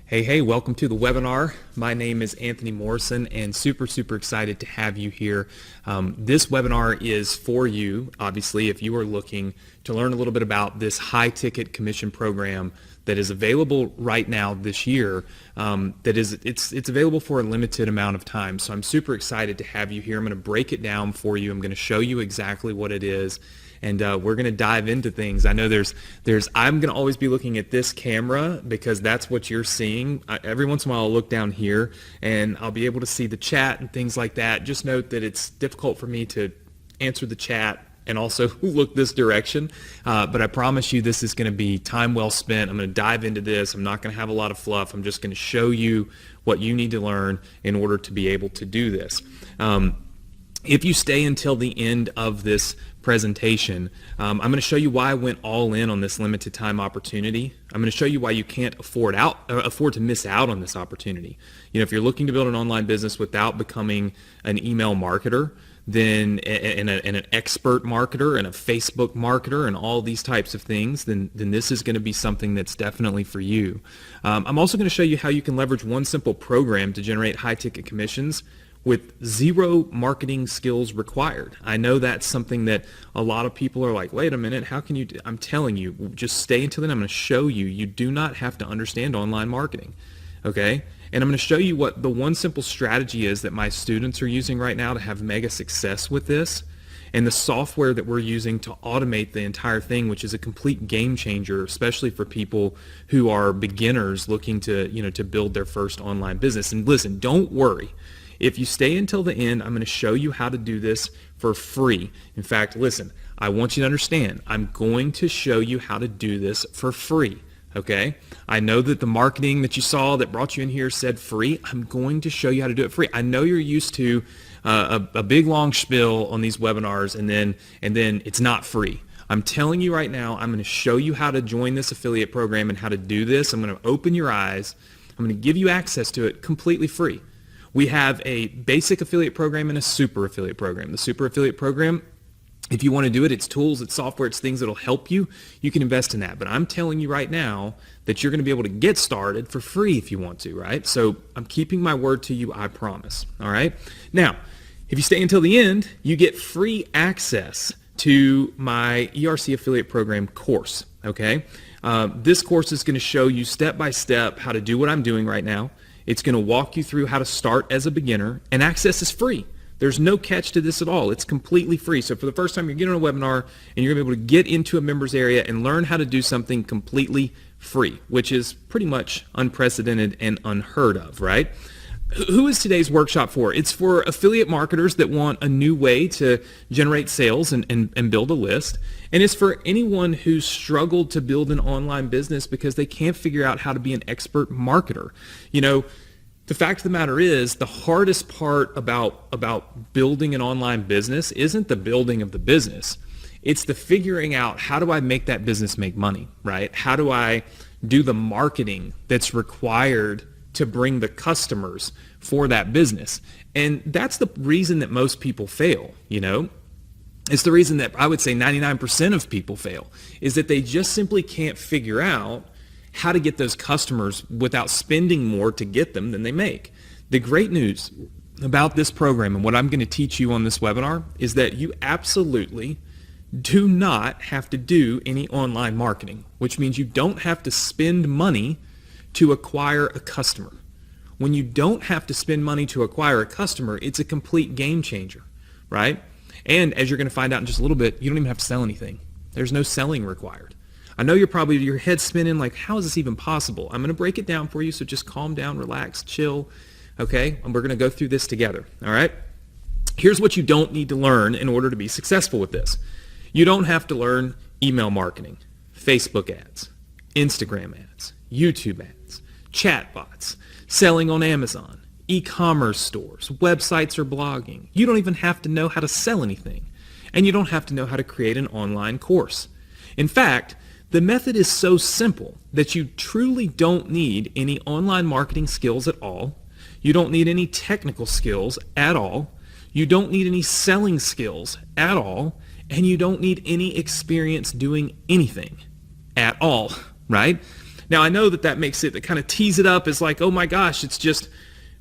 Hey, welcome to the webinar. My name is Anthony Morrison and super excited to have you here. This webinar is for you, obviously, if you are looking to learn a little bit about this high-ticket commission program that is available right now this year. It's available for a limited amount of time, so I'm super excited to have you here. I'm going to break it down for you. I'm going to show you exactly what it is. And we're going to dive into things. I know I'm going to always be looking at this camera because that's what you're seeing. Every once in a while I'll look down here and I'll be able to see the chat and things like that. Just note that it's difficult for me to answer the chat and also look this direction. But I promise you this is going to be time well spent. I'm going to dive into this. I'm not going to have a lot of fluff. I'm just going to show you what you need to learn in order to be able to do this. If you stay until the end of this presentation, I'm going to show you why I went all in on this limited time opportunity. I'm going to show you why you can't afford to miss out on this opportunity. You know, if you're looking to build an online business without becoming an email marketer, then and an expert marketer and a Facebook marketer and all these types of things, then this is going to be something that's definitely for you. I'm also going to show you how you can leverage one simple program to generate high-ticket commissions with zero marketing skills required. I know that's something that a lot of people are like, wait a minute, how can you I'm telling you, just stay until then. I'm going to show you, you do not have to understand online marketing, okay? And I'm going to show you what the one simple strategy is that my students are using right now to have mega success with this, and the software that we're using to automate the entire thing, which is a complete game changer, especially for people who are beginners looking to, to build their first online business. And listen, don't worry. If you stay until the end, I'm going to show you how to do this for free. In fact, listen, I want you to understand, I'm going to show you how to do this for free, okay? I know that the marketing that you saw that brought you in here said free. I'm going to show you how to do it free. I know you're used to a big long spiel on these webinars and then it's not free. I'm telling you right now, I'm going to show you how to join this affiliate program and how to do this. I'm going to open your eyes. I'm going to give you access to it completely free. We have a basic affiliate program and a super affiliate program. The super affiliate program, if you want to do it, it's tools, it's software, it's things that will help you. You can invest in that. But I'm telling you right now that you're going to be able to get started for free if you want to, right? So I'm keeping my word to you, I promise, all right? Now, if you stay until the end, you get free access to my ERC affiliate program course, okay? This course is going to show you step by step how to do what I'm doing right now. It's going to walk you through how to start as a beginner, and access is free. There's no catch to this at all. It's completely free. So for the first time, you're getting on a webinar, and you're going to be able to get into a members area and learn how to do something completely free, which is pretty much unprecedented and unheard of, right? Who is today's workshop for? It's for affiliate marketers that want a new way to generate sales and build a list. And it's for anyone who's struggled to build an online business because they can't figure out how to be an expert marketer. You know, the fact of the matter is the hardest part about building an online business isn't the building of the business. It's the figuring out, how do I make that business make money, right? How do I do the marketing that's required to bring the customers for that business? And that's the reason that most people fail, you know? It's the reason that I would say 99% of people fail, is that they just simply can't figure out how to get those customers without spending more to get them than they make. The great news about this program and what I'm going to teach you on this webinar is that you absolutely do not have to do any online marketing, which means you don't have to spend money to acquire a customer. When you don't have to spend money to acquire a customer, it's a complete game changer, right? And as you're going to find out in just a little bit, you don't even have to sell anything. There's no selling required. I know your head's spinning like, how is this even possible? I'm going to break it down for you, so just calm down, relax, chill, okay? And we're going to go through this together, all right? Here's what you don't need to learn in order to be successful with this. You don't have to learn email marketing, Facebook ads, Instagram ads, YouTube ads, chatbots, selling on Amazon, e-commerce stores, websites, or blogging. You don't even have to know how to sell anything, and you don't have to know how to create an online course. In fact, the method is so simple that you truly don't need any online marketing skills at all. You don't need any technical skills at all. You don't need any selling skills at all, and you don't need any experience doing anything at all, right? Now, I know that makes it, that kind of tees it up as like, oh my gosh, it's just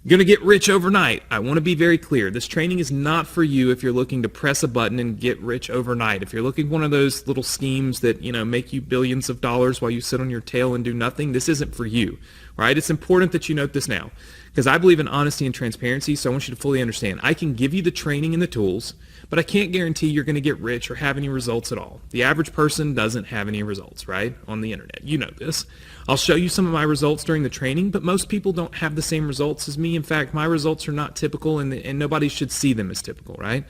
going to get rich overnight. I want to be very clear. This training is not for you if you're looking to press a button and get rich overnight. If you're looking for one of those little schemes that, make you billions of dollars while you sit on your tail and do nothing, this isn't for you, right? It's important that you note this now, because I believe in honesty and transparency, so I want you to fully understand. I can give you the training and the tools, but I can't guarantee you're going to get rich or have any results at all. The average person doesn't have any results, right, on the internet. You know this. I'll show you some of my results during the training, but most people don't have the same results as me. In fact, my results are not typical, and nobody should see them as typical, right?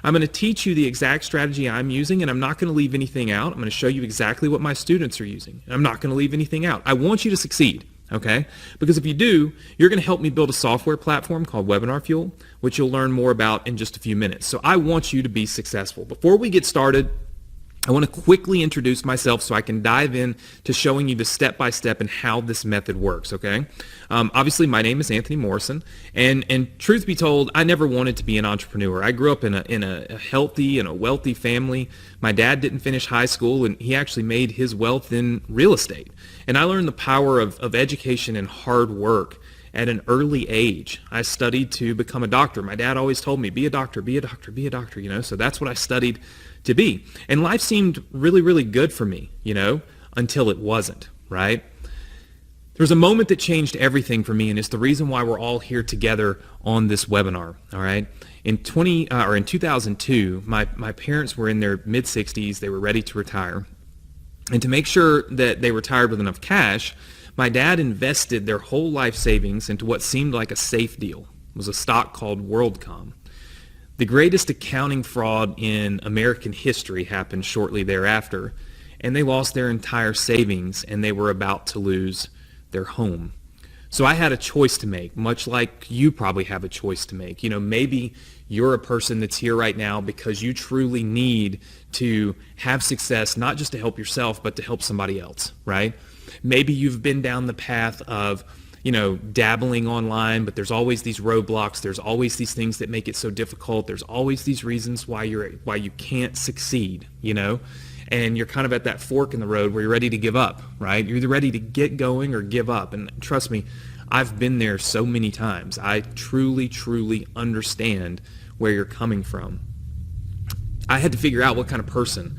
I'm going to teach you the exact strategy I'm using, and I'm not going to leave anything out. I'm going to show you exactly what my students are using, and I'm not going to leave anything out. I want you to succeed. Okay? Because if you do, you're going to help me build a software platform called Webinar Fuel, which you'll learn more about in just a few minutes. So I want you to be successful. Before we get started, I want to quickly introduce myself so I can dive in to showing you the step-by-step and how this method works, okay? Obviously, my name is Anthony Morrison, and truth be told, I never wanted to be an entrepreneur. I grew up in a healthy and a wealthy family. My dad didn't finish high school, and he actually made his wealth in real estate. And I learned the power of education and hard work at an early age. I studied to become a doctor. My dad always told me, be a doctor, be a doctor, be a doctor, so that's what I studied to be. And life seemed really, really good for me, until it wasn't, right? There was a moment that changed everything for me, and it's the reason why we're all here together on this webinar, all right? In 2002, my parents were in their mid-60s. They were ready to retire. And to make sure that they retired with enough cash, my dad invested their whole life savings into what seemed like a safe deal. It was a stock called WorldCom. The greatest accounting fraud in American history happened shortly thereafter, and they lost their entire savings, and they were about to lose their home. So I had a choice to make, much like you probably have a choice to make. Maybe you're a person that's here right now because you truly need to have success, not just to help yourself, but to help somebody else, right? Maybe you've been down the path of dabbling online, but there's always these roadblocks. There's always these things that make it so difficult. There's always these reasons why you can't succeed, and you're kind of at that fork in the road where you're ready to give up, right? You're either ready to get going or give up. And trust me, I've been there so many times. I truly, truly understand where you're coming from. I had to figure out what kind of person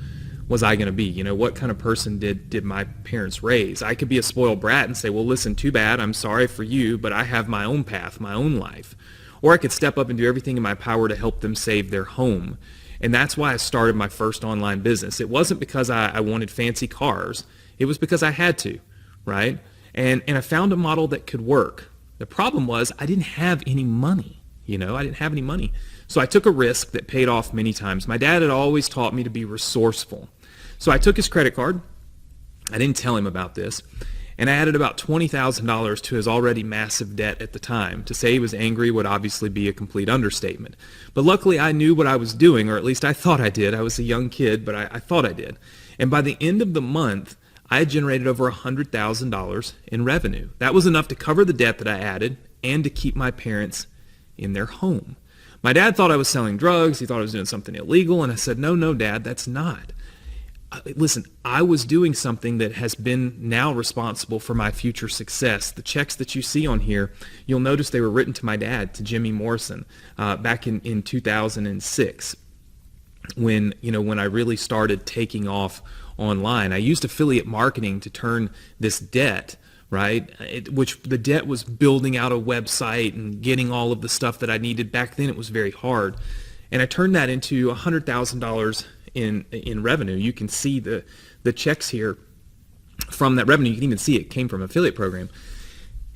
was I going to be? What kind of person did my parents raise? I could be a spoiled brat and say, well, listen, too bad, I'm sorry for you, but I have my own path, my own life. Or I could step up and do everything in my power to help them save their home. And that's why I started my first online business. It wasn't because I wanted fancy cars. It was because I had to, right? And I found a model that could work. The problem was I didn't have any money. I didn't have any money. So I took a risk that paid off many times. My dad had always taught me to be resourceful. So I took his credit card. I didn't tell him about this. And I added about $20,000 to his already massive debt at the time. To say he was angry would obviously be a complete understatement. But luckily I knew what I was doing, or at least I thought I did. I was a young kid, but I thought I did. And by the end of the month, I had generated over $100,000 in revenue. That was enough to cover the debt that I added and to keep my parents in their home. My dad thought I was selling drugs. He thought I was doing something illegal. And I said, no, Dad, that's not. Listen, I was doing something that has been now responsible for my future success. The checks that you see on here, you'll notice they were written to my dad, to Jimmy Morrison, back in 2006, when I really started taking off online. I used affiliate marketing to turn this debt, right, which the debt was building out a website and getting all of the stuff that I needed. Back then it was very hard. And I turned that into $100,000 in revenue. You can see the checks here from that revenue. You can even see it came from an affiliate program.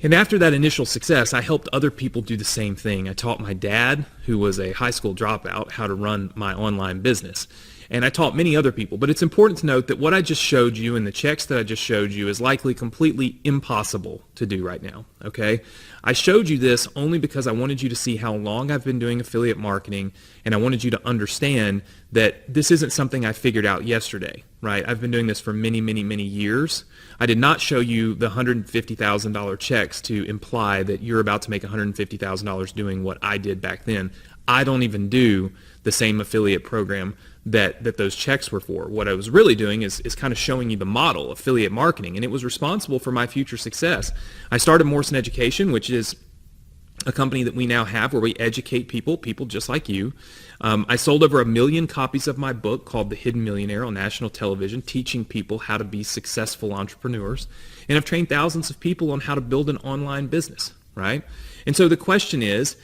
And after that initial success, I helped other people do the same thing. I taught my dad, who was a high school dropout, how to run my online business. And I taught many other people. But it's important to note that what I just showed you and the checks that I just showed you is likely completely impossible to do right now, okay? I showed you this only because I wanted you to see how long I've been doing affiliate marketing, and I wanted you to understand that this isn't something I figured out yesterday, right? I've been doing this for many, many, many years. I did not show you the $150,000 checks to imply that you're about to make $150,000 doing what I did back then. I don't even do the same affiliate program that those checks were for. What I was really doing is kind of showing you the model, affiliate marketing, and it was responsible for my future success. I started Morrison Education, which is a company that we now have where we educate people just like you. I sold over 1 million copies of my book called The Hidden Millionaire on national television, teaching people how to be successful entrepreneurs. And I've trained thousands of people on how to build an online business, right? And so the question is,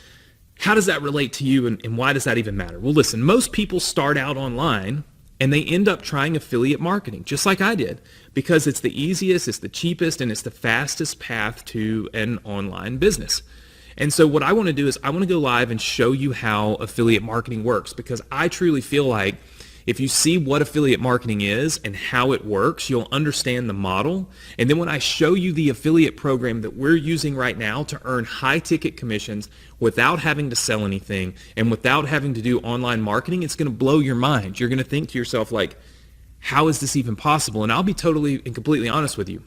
how does that relate to you, and why does that even matter? Well, listen, most people start out online and they end up trying affiliate marketing, just like I did, because it's the easiest, it's the cheapest, and it's the fastest path to an online business. And so what I want to do is I want to go live and show you how affiliate marketing works, because I truly feel like if you see what affiliate marketing is and how it works, you'll understand the model. And then when I show you the affiliate program that we're using right now to earn high-ticket commissions without having to sell anything and without having to do online marketing, it's going to blow your mind. You're going to think to yourself, like, how is this even possible? And I'll be totally and completely honest with you.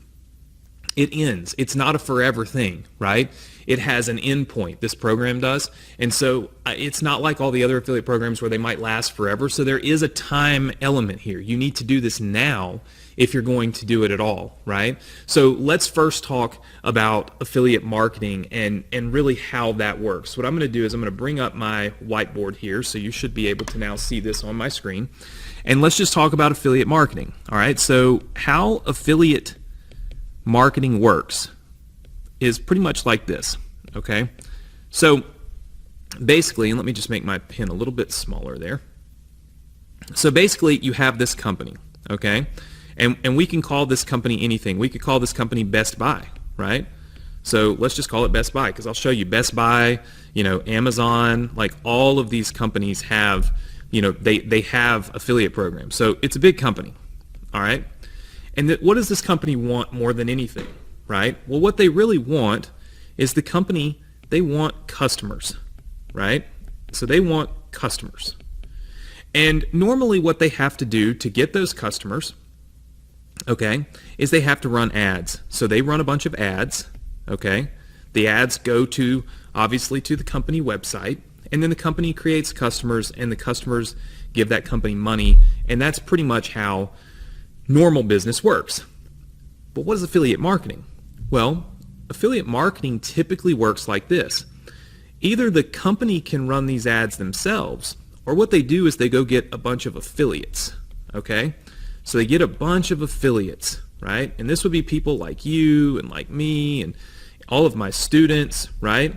It ends. It's not a forever thing, right? It has an end point, this program does. And so it's not like all the other affiliate programs where they might last forever. So there is a time element here. You need to do this now if you're going to do it at all, right? So let's first talk about affiliate marketing and really how that works. What I'm going to do is I'm going to bring up my whiteboard here, so you should be able to now see this on my screen. And let's just talk about affiliate marketing, all right? So how affiliate marketing works is pretty much like this, okay? So basically, and let me just make my pen a little bit smaller there. So basically, you have this company, okay? And we can call this company anything. We could call this company Best Buy, right? So let's just call it Best Buy, because I'll show you Best Buy, Amazon, like all of these companies have, they have affiliate programs. So it's a big company, all right? And what does this company want more than anything, right? Well, what they really want is they want customers, right? So they want customers. And normally what they have to do to get those customers, okay, is they have to run ads. So they run a bunch of ads, okay? The ads go obviously to the company website, and then the company creates customers, and the customers give that company money, and that's pretty much how normal business works. But what is affiliate marketing? Well, affiliate marketing typically works like this. Either the company can run these ads themselves, or what they do is they go get a bunch of affiliates, okay? So they get a bunch of affiliates, right? And this would be people like you and like me and all of my students, right?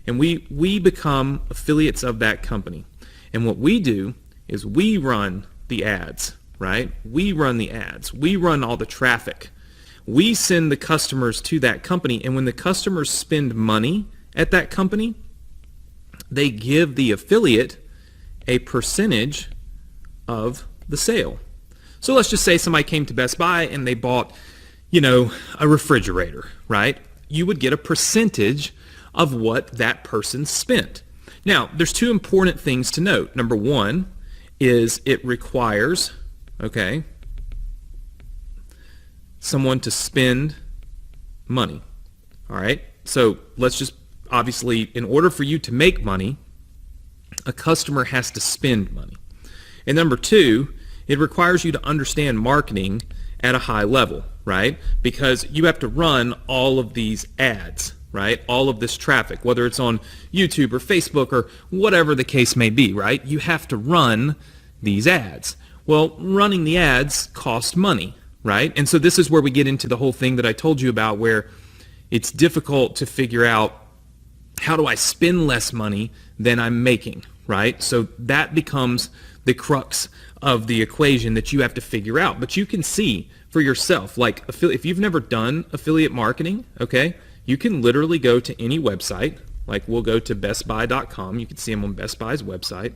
And we become affiliates of that company. And what we do is we run the ads, right? We run the ads. We run all the traffic. We send the customers to that company, and when the customers spend money at that company, they give the affiliate a percentage of the sale. So let's just say somebody came to Best Buy and they bought, a refrigerator, right? You would get a percentage of what that person spent. Now, there's two important things to note. Number one is it requires, okay, someone to spend money, all right? So let's just, obviously, in order for you to make money, a customer has to spend money. And number two, it requires you to understand marketing at a high level, right? Because you have to run all of these ads, right? All of this traffic, whether it's on YouTube or Facebook or whatever the case may be, right? You have to run these ads. Well, running the ads costs money, right? And so this is where we get into the whole thing that I told you about, where it's difficult to figure out, how do I spend less money than I'm making, right? So that becomes the crux of the equation that you have to figure out. But you can see for yourself, like if you've never done affiliate marketing, okay, you can literally go to any website. Like we'll go to bestbuy.com. You can see them on Best Buy's website.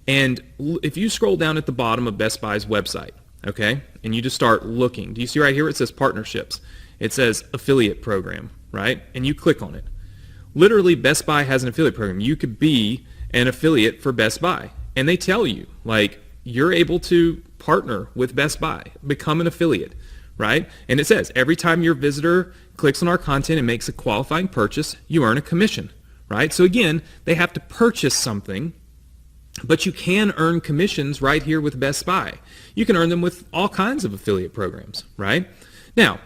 And if you scroll down at the bottom of Best Buy's website, okay, and you just start looking, do you see right here it says partnerships? It says affiliate program, right? And you click on it. Literally, Best Buy has an affiliate program. You could be an affiliate for Best Buy. And they tell you, like, you're able to partner with Best Buy, become an affiliate, right? And it says every time your visitor clicks on our content and makes a qualifying purchase, you earn a commission, right? So again, they have to purchase something But you can earn commissions right here with Best Buy. You can earn them with all kinds of affiliate programs, right? Now,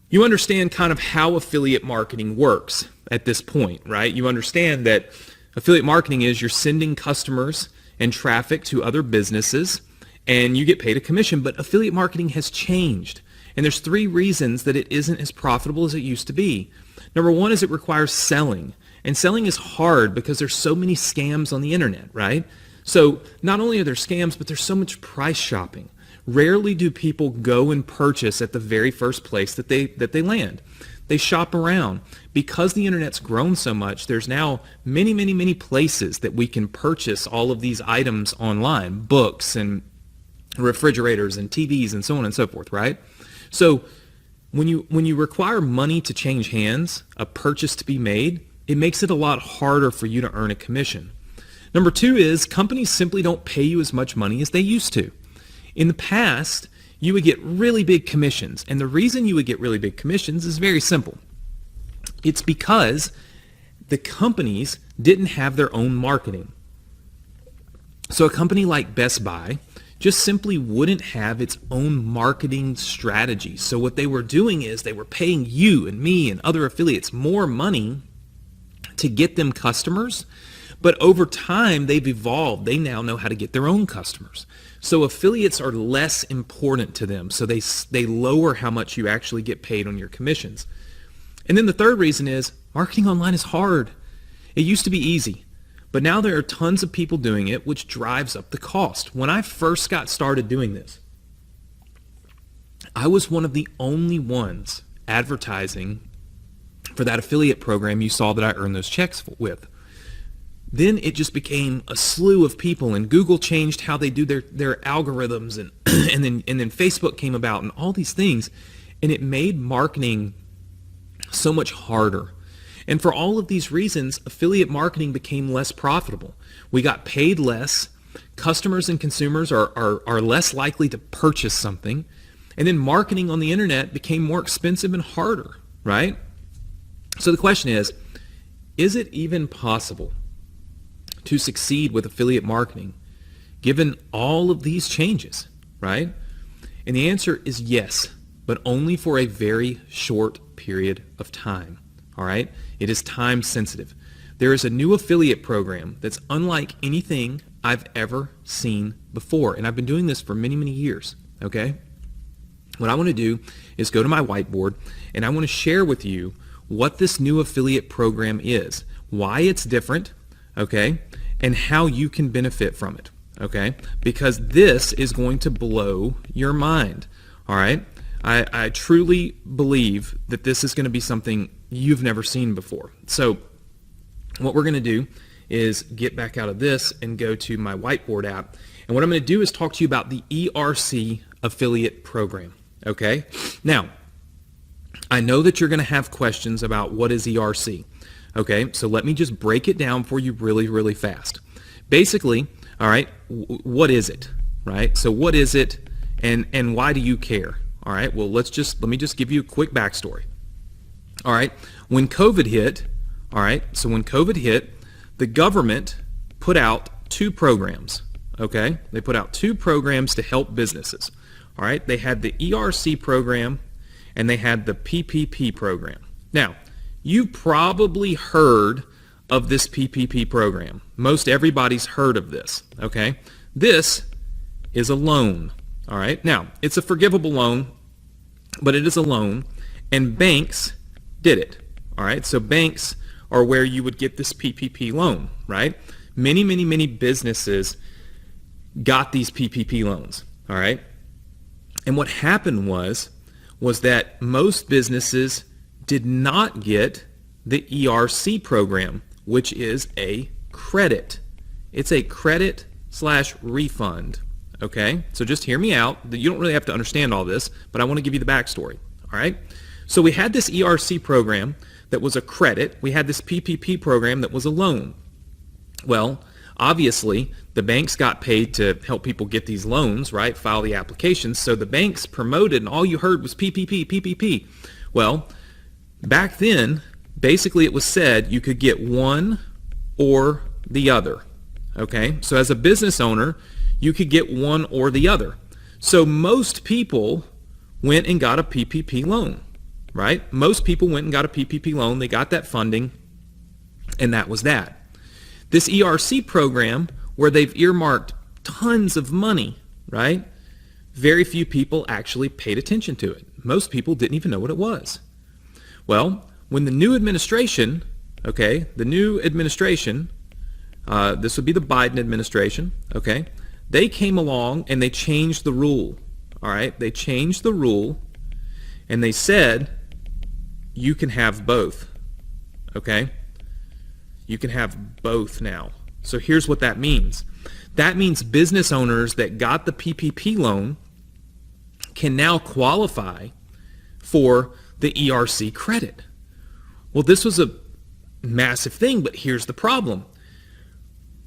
you understand kind of how affiliate marketing works at this point, right? You understand that affiliate marketing is you're sending customers and traffic to other businesses, and you get paid a commission. But affiliate marketing has changed, and there's 3 reasons that it isn't as profitable as it used to be. Number 1 is it requires selling. And selling is hard because there's so many scams on the internet, right? So not only are there scams, but there's so much price shopping. Rarely do people go and purchase at the very first place that they land. They shop around. Because the internet's grown so much, there's now many, many, many places that we can purchase all of these items online, books and refrigerators and TVs and so on and so forth, right? So when you require money to change hands, a purchase to be made, it makes it a lot harder for you to earn a commission. Number 2 is companies simply don't pay you as much money as they used to. In the past, you would get really big commissions, and the reason you would get really big commissions is very simple. It's because the companies didn't have their own marketing. So a company like Best Buy just simply wouldn't have its own marketing strategy. So what they were doing is they were paying you and me and other affiliates more money to get them customers, but over time they've evolved. They now know how to get their own customers. So affiliates are less important to them, so they lower how much you actually get paid on your commissions. And then the third reason is marketing online is hard. It used to be easy, but now there are tons of people doing it, which drives up the cost. When I first got started doing this, I was one of the only ones advertising for that affiliate program you saw that I earned those checks with. Then it just became a slew of people, and Google changed how they do their algorithms, and and then Facebook came about, and all these things, and it made marketing so much harder. And for all of these reasons, affiliate marketing became less profitable. We got paid less. Customers and consumers are less likely to purchase something, and then marketing on the internet became more expensive and harder, right? So the question is it even possible to succeed with affiliate marketing given all of these changes, right? And the answer is yes, but only for a very short period of time, all right? It is time sensitive. There is a new affiliate program that's unlike anything I've ever seen before, and I've been doing this for many, many years, okay? What I want to do is go to my whiteboard, and I want to share with you what this new affiliate program is, why it's different, okay, and how you can benefit from it, okay, because this is going to blow your mind, all right? I truly believe that this is going to be something you've never seen before. So what we're going to do is get back out of this and go to my whiteboard app, and what I'm going to do is talk to you about the ERC affiliate program, okay? Now, I know that you're going to have questions about what is ERC. Okay, so let me just break it down for you really, really fast. Basically, all right, what is it, right? So what is it, and why do you care? All right, well, let me just give you a quick backstory. All right, when COVID hit, all right, so when COVID hit, the government put out 2 programs, okay? They put out 2 programs to help businesses, all right? They had the ERC program, and they had the PPP program. Now, you probably heard of this PPP program. Most everybody's heard of this, okay? This is a loan, all right? Now, it's a forgivable loan, but it is a loan, and banks did it, all right? So banks are where you would get this PPP loan, right? Many, many, many businesses got these PPP loans, all right? And what happened was that most businesses did not get the ERC program, which is a credit. It's a credit/refund, okay? So just hear me out. You don't really have to understand all this, but I want to give you the backstory, all right? So we had this ERC program that was a credit. We had this PPP program that was a loan. Well, obviously, the banks got paid to help people get these loans, right? File the applications. So the banks promoted, and all you heard was PPP, PPP. Well, back then, basically it was said you could get one or the other, Okay, so as a business owner, you could get one or the other. So most people went and got a PPP loan, right? Most people went and got a PPP loan. They got that funding, and that was that. This ERC program, where they've earmarked tons of money, right? Very few people actually paid attention to it. Most people didn't even know what it was. Well, when the new administration, okay, this would be the Biden administration, okay, they came along and they changed the rule, all right? They changed the rule and they said you can have both, okay? You can have both now. So here's what that means. That means business owners that got the PPP loan can now qualify for the ERC credit. Well, this was a massive thing, but here's the problem.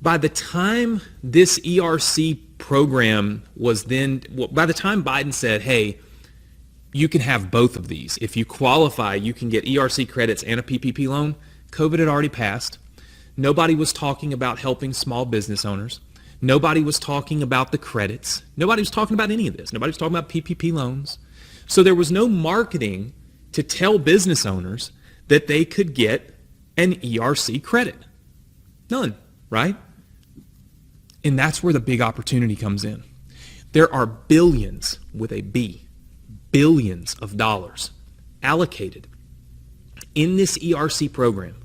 By the time this ERC program was by the time Biden said, hey, you can have both of these. If you qualify, you can get ERC credits and a PPP loan. COVID had already passed. Nobody was talking about helping small business owners. Nobody was talking about the credits. Nobody was talking about any of this. Nobody was talking about PPP loans. So there was no marketing to tell business owners that they could get an ERC credit. None, right? And that's where the big opportunity comes in. There are billions, with a B, billions of dollars allocated in this ERC program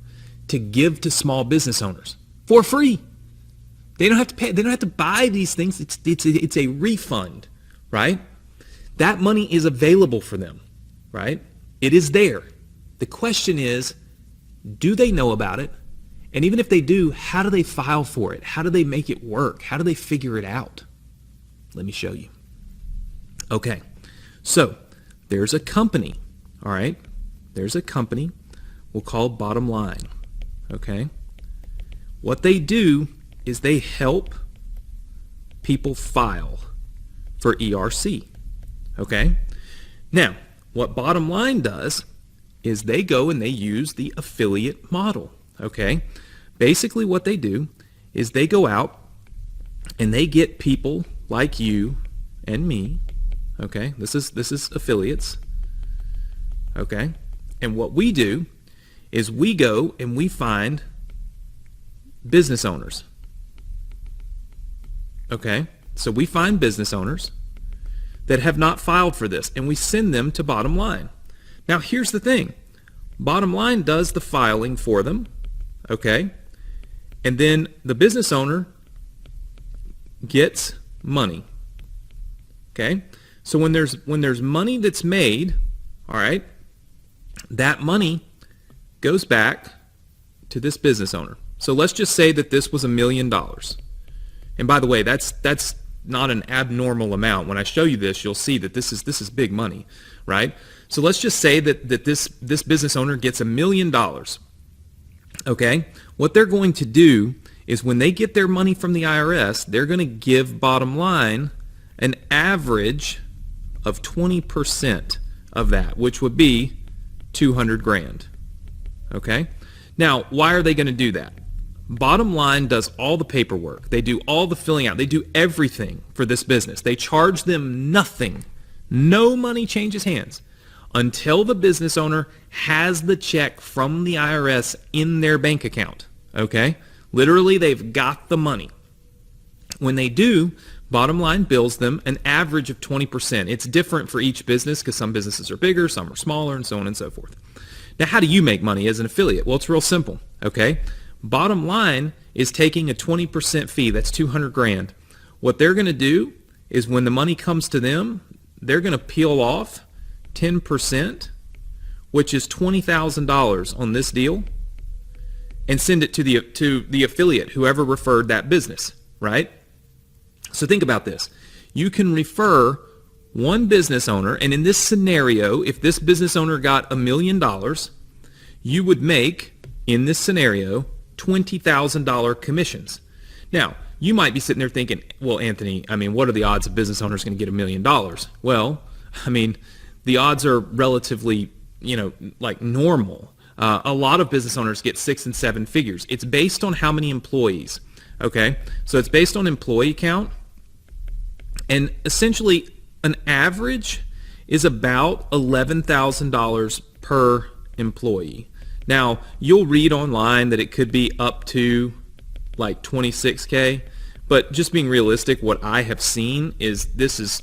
to give to small business owners for free. They don't have to pay. They don't have to buy these things. It's a refund, right? That money is available for them, right? It is there. The question is, do they know about it? And even if they do, how do they file for it? How do they make it work? How do they figure it out? Let me show you. Okay, so there's a company, all right? There's a company we'll call Bottom Line, okay? What they do is they help people file for ERC, okay? Now, what Bottom Line does is they go and they use the affiliate model, okay? Basically what they do is they go out and they get people like you and me, okay? This is affiliates, okay? And what we do is we go and we find business owners, okay? So we find business owners that have not filed for this, and we send them to Bottom Line. Now here's the thing. Bottom Line does the filing for them, okay? And then the business owner gets money, okay? So when there's money that's made, all right, that money goes back to this business owner. So let's just say that this was $1 million. And by the way, that's not an abnormal amount. When I show you this, you'll see that this is big money, right? So let's just say that this business owner gets $1 million. Okay? What they're going to do is when they get their money from the IRS, they're going to give Bottom Line an average of 20% of that, which would be $200,000. Okay? Now, why are they going to do that? Bottom Line does all the paperwork. They do all the filling out. They do everything for this business. They charge them nothing. No money changes hands until the business owner has the check from the IRS in their bank account. Okay? Literally, they've got the money. When they do, Bottom Line bills them an average of 20%. It's different for each business because some businesses are bigger, some are smaller, and so on and so forth. Now, how do you make money as an affiliate? Well, it's real simple. Okay? Bottom Line is taking a 20% fee. That's $200,000. What they're going to do is when the money comes to them, they're going to peel off 10%, which is $20,000 on this deal, and send it to the affiliate, whoever referred that business, right? So think about this. You can refer one business owner, and in this scenario, if this business owner got $1 million, you would make, in this scenario, $20,000 commissions. Now, you might be sitting there thinking, well, Anthony, I mean, what are the odds a business owner is going to get $1 million? Well, I mean, the odds are relatively, like normal. A lot of business owners get 6 and 7 figures. It's based on how many employees. Okay, so it's based on employee count, and essentially an average is about $11,000 per employee. Now, you'll read online that it could be up to like 26K, but just being realistic, what I have seen is this is,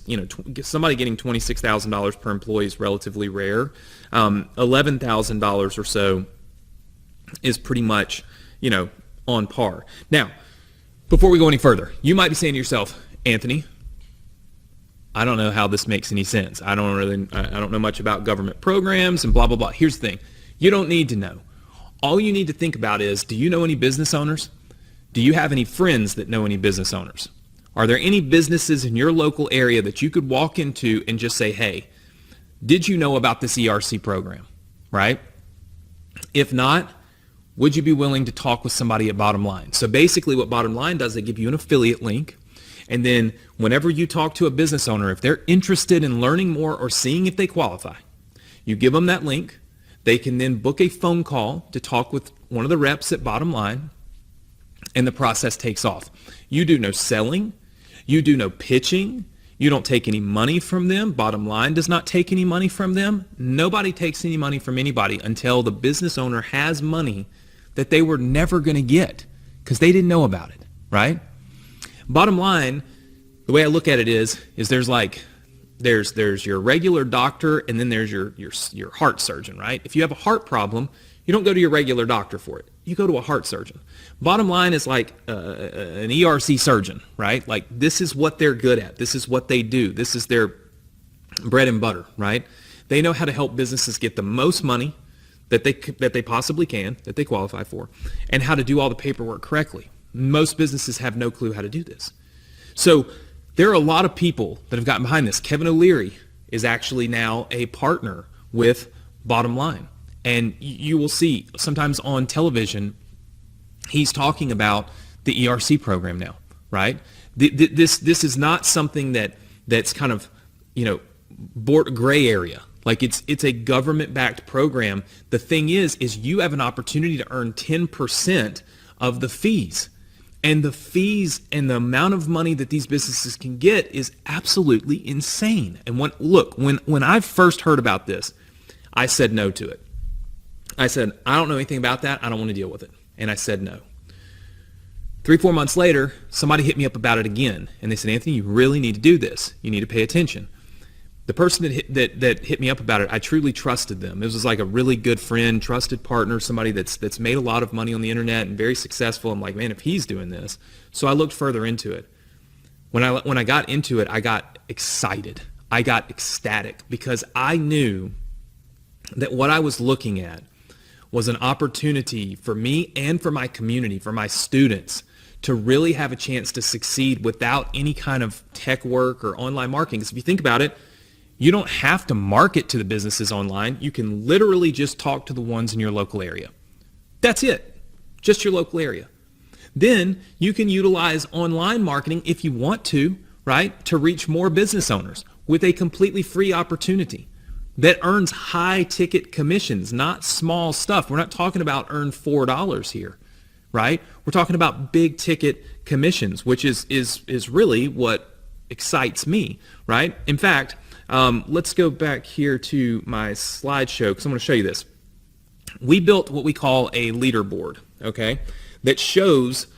somebody getting $26,000 per employee is relatively rare. $11,000 or so is pretty much, on par. Now, before we go any further, you might be saying to yourself, Anthony, I don't know how this makes any sense. I don't know much about government programs and blah, blah, blah. Here's the thing. You don't need to know. All you need to think about is, do you know any business owners? Do you have any friends that know any business owners? Are there any businesses in your local area that you could walk into and just say, hey, did you know about this ERC program, right? If not, would you be willing to talk with somebody at Bottom Line? So basically what Bottom Line does, they give you an affiliate link, and then whenever you talk to a business owner, if they're interested in learning more or seeing if they qualify, you give them that link. They can then book a phone call to talk with one of the reps at Bottom Line, and the process takes off. You do no selling. You do no pitching. You don't take any money from them. Bottom Line does not take any money from them. Nobody takes any money from anybody until the business owner has money that they were never going to get because they didn't know about it, right? Bottom line, the way I look at it is there's your regular doctor, and then there's your heart surgeon, right? If you have a heart problem, you don't go to your regular doctor for it. You go to a heart surgeon. Bottom line is like an ERC surgeon, right? Like this is what they're good at. This is what they do. This is their bread and butter, right? They know how to help businesses get the most money that they possibly can, that they qualify for, and how to do all the paperwork correctly. Most businesses have no clue how to do this. So there are a lot of people that have gotten behind this. Kevin O'Leary is actually now a partner with Bottom Line. And you will see sometimes on television, he's talking about the ERC program now, right? This is not something that's kind of, gray area. Like it's a government-backed program. The thing is you have an opportunity to earn 10% of the fees. And the fees and the amount of money that these businesses can get is absolutely insane. And when I first heard about this, I said no to it. I said, I don't know anything about that. I don't want to deal with it. And I said no. 3-4 months later, somebody hit me up about it again. And they said, Anthony, you really need to do this. You need to pay attention. The person that hit me up about it, I truly trusted them. It was like a really good friend, trusted partner, somebody that's made a lot of money on the internet and very successful. I'm like, man, if he's doing this. So I looked further into it. When I got into it, I got excited. I got ecstatic because I knew that what I was looking at was an opportunity for me and for my community, for my students, to really have a chance to succeed without any kind of tech work or online marketing. Because if you think about it, you don't have to market to the businesses online. You can literally just talk to the ones in your local area. That's it, just your local area. Then you can utilize online marketing if you want to, right, to reach more business owners with a completely free opportunity that earns high ticket commissions, not small stuff. We're not talking about earn $4 here, right? We're talking about big ticket commissions, which is really what excites me, right? In fact, let's go back here to my slideshow because I'm going to show you this. We built what we call a leaderboard, okay, that shows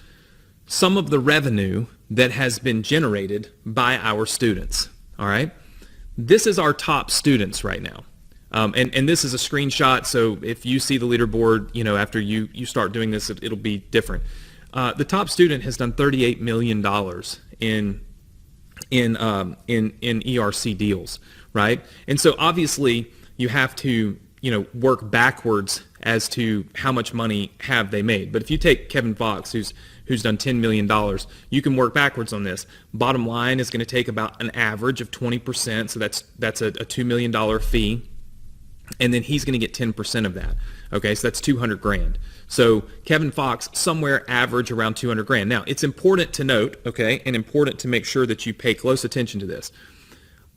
some of the revenue that has been generated by our students, all right? This is our top students right now. And this is a screenshot, so if you see the leaderboard, after you start doing this, it'll be different. The top student has done $38 million in ERC deals, right? And so obviously you have to, work backwards as to how much money have they made. But if you take Kevin Fox, who's done $10 million, you can work backwards on this. Bottom Line is going to take about an average of 20%, so that's a $2 million fee. And then he's going to get 10% of that. Okay, so that's $200,000. So Kevin Fox, somewhere average around $200,000. Now, it's important to note, okay, and important to make sure that you pay close attention to this.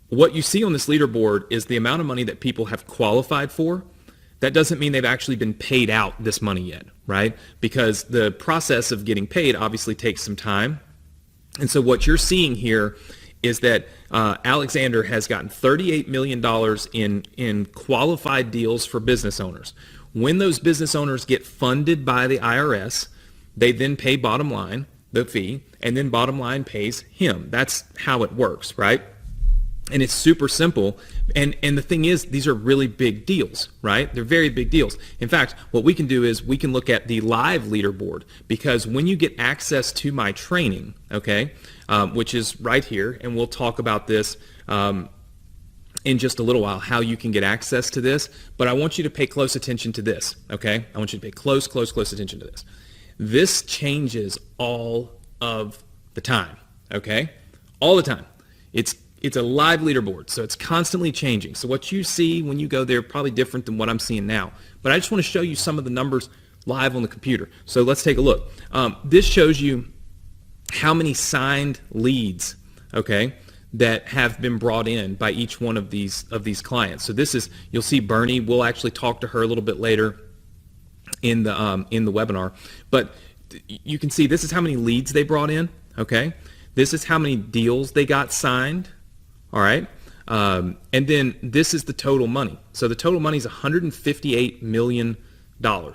What you see on this leaderboard is the amount of money that people have qualified for. that doesn't mean they've actually been paid out this money yet, right? Because the process of getting paid obviously takes some time. And so what you're seeing here is that Alexander has gotten $38 million in qualified deals for business owners. When those business owners get funded by the IRS, they then pay bottom line, the fee, and then bottom line pays him. That's how it works, right? And it's super simple. And the thing is, these are really big deals, right? They're very big deals. In fact, what we can do is we can look at the live leaderboard, because when you get access to my training, okay, which is right here, and we'll talk about this in just a little while, how you can get access to this. But I want you to pay close attention to this, okay? I want you to pay close attention to this. This changes all of the time, okay? All the time. It's a live leaderboard, so it's constantly changing. So what you see when you go there probably different than what I'm seeing now. But I just want to show you some of the numbers live on the computer. So let's take a look. This shows you how many signed leads, okay, that have been brought in by each one of these clients. So this is, you'll see Bernie. We'll actually talk to her a little bit later in the webinar. But you can see this is how many leads they brought in, okay? This is how many deals they got signed. All right, and then this is the total money. So the total money is $158 million. All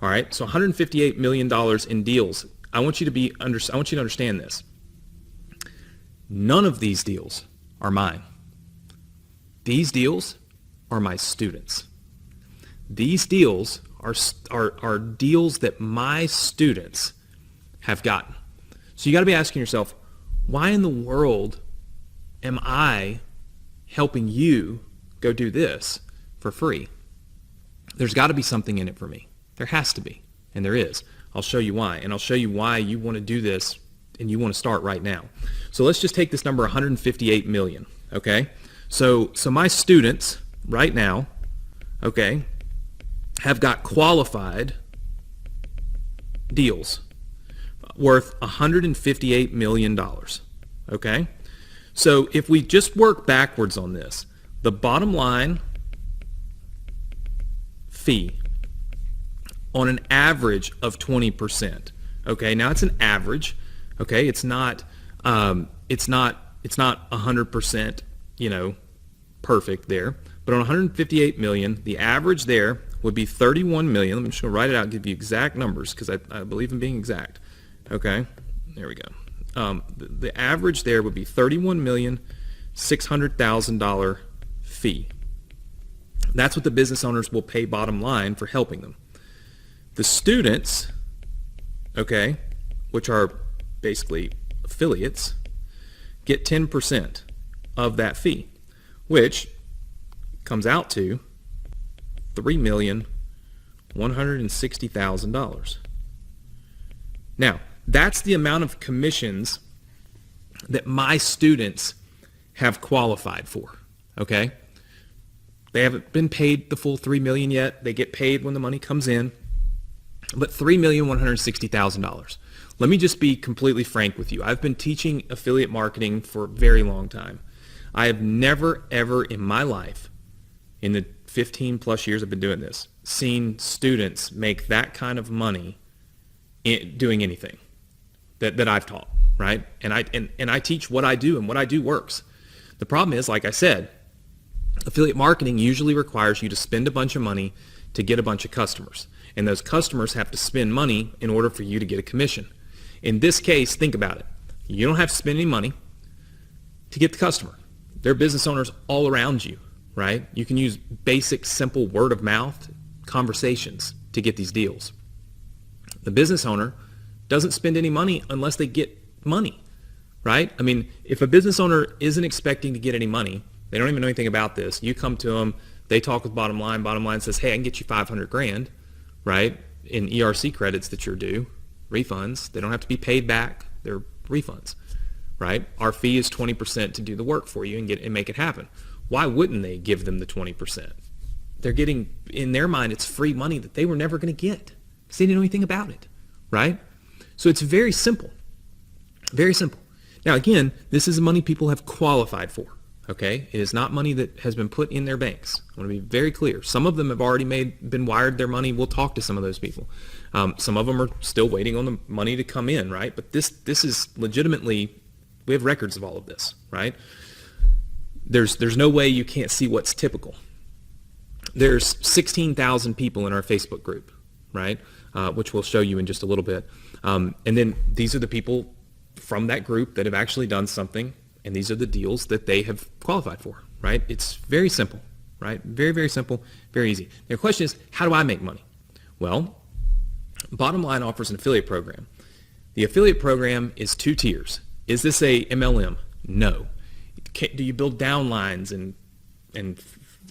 right, so $158 million in deals. I want you to understand this. None of these deals are mine. These deals are my students. These deals are deals that my students have gotten. So you got to be asking yourself, why in the world am I helping you go do this for free? There's got to be something in it for me. There has to be, and there is. I'll show you why, and I'll show you why you want to do this and you want to start right now. So let's just take this number 158 million, okay? So my students right now, okay, have got qualified deals worth $158 million, okay? So if we just work backwards on this, the bottom line fee on an average of 20%. Okay, now it's an average. Okay, it's not 100%, perfect there. But on 158 million, the average there would be 31 million. I'm just going to write it out and give you exact numbers because I believe in being exact. Okay, there we go. The average there would be $31,600,000 fee. That's what the business owners will pay bottom line for helping them. The students, okay, which are basically affiliates, get 10% of that fee, which comes out to $3,160,000. Now, that's the amount of commissions that my students have qualified for, okay? They haven't been paid the full $3 million yet. They get paid when the money comes in, but $3,160,000. Let me just be completely frank with you. I've been teaching affiliate marketing for a very long time. I have never, ever in my life, in the 15 plus years I've been doing this, seen students make that kind of money doing anything that I've taught, right? And I teach what I do, and what I do works. The problem is, like I said, affiliate marketing usually requires you to spend a bunch of money to get a bunch of customers. And those customers have to spend money in order for you to get a commission. In this case, think about it. You don't have to spend any money to get the customer. There are business owners all around you, right? You can use basic, simple word of mouth conversations to get these deals. The business owner doesn't spend any money unless they get money, right? I mean, if a business owner isn't expecting to get any money, they don't even know anything about this, you come to them, they talk with bottom line says, hey, I can get you 500 grand, right, in ERC credits that you're due, refunds. They don't have to be paid back, they're refunds, right? Our fee is 20% to do the work for you and make it happen. Why wouldn't they give them the 20%? They're getting, in their mind, it's free money that they were never going to get because they didn't know anything about it, right? So it's very simple, very simple. Now again, this is money people have qualified for, Okay, it is not money that has been put in their banks. I want to be very clear. Some of them have already been wired their money. We'll talk to some of those people. Some of them are still waiting on the money to come in, right? But this is legitimately, we have records of all of this, right? There's no way you can't see what's typical. There's 16,000 people in our Facebook group, right? Which we'll show you in just a little bit. And then these are the people from that group that have actually done something, and these are the deals that they have qualified for, right? It's very simple, right? Very, very simple, very easy. The question is, how do I make money? Well, Bottom Line offers an affiliate program. The affiliate program is 2 tiers. Is this a MLM? No. Do you build downlines and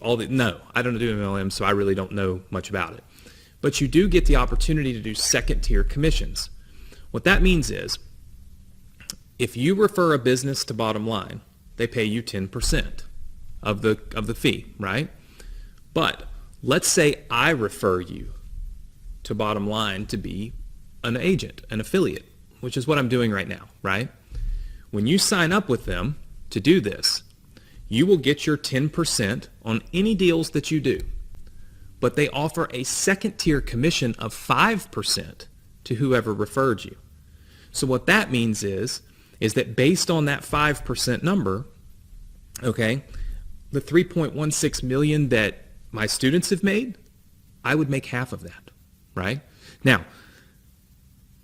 all that? No, I don't do MLM, so I really don't know much about it. But you do get the opportunity to do second tier commissions. What that means is, if you refer a business to Bottom Line, they pay you 10% of the fee, right? But let's say I refer you to Bottom Line to be an agent, an affiliate, which is what I'm doing right now, right? When you sign up with them to do this, you will get your 10% on any deals that you do. But they offer a second tier commission of 5% to whoever referred you. So what that means is that based on that 5% number, okay, the 3.16 million that my students have made, I would make half of that, right? Now,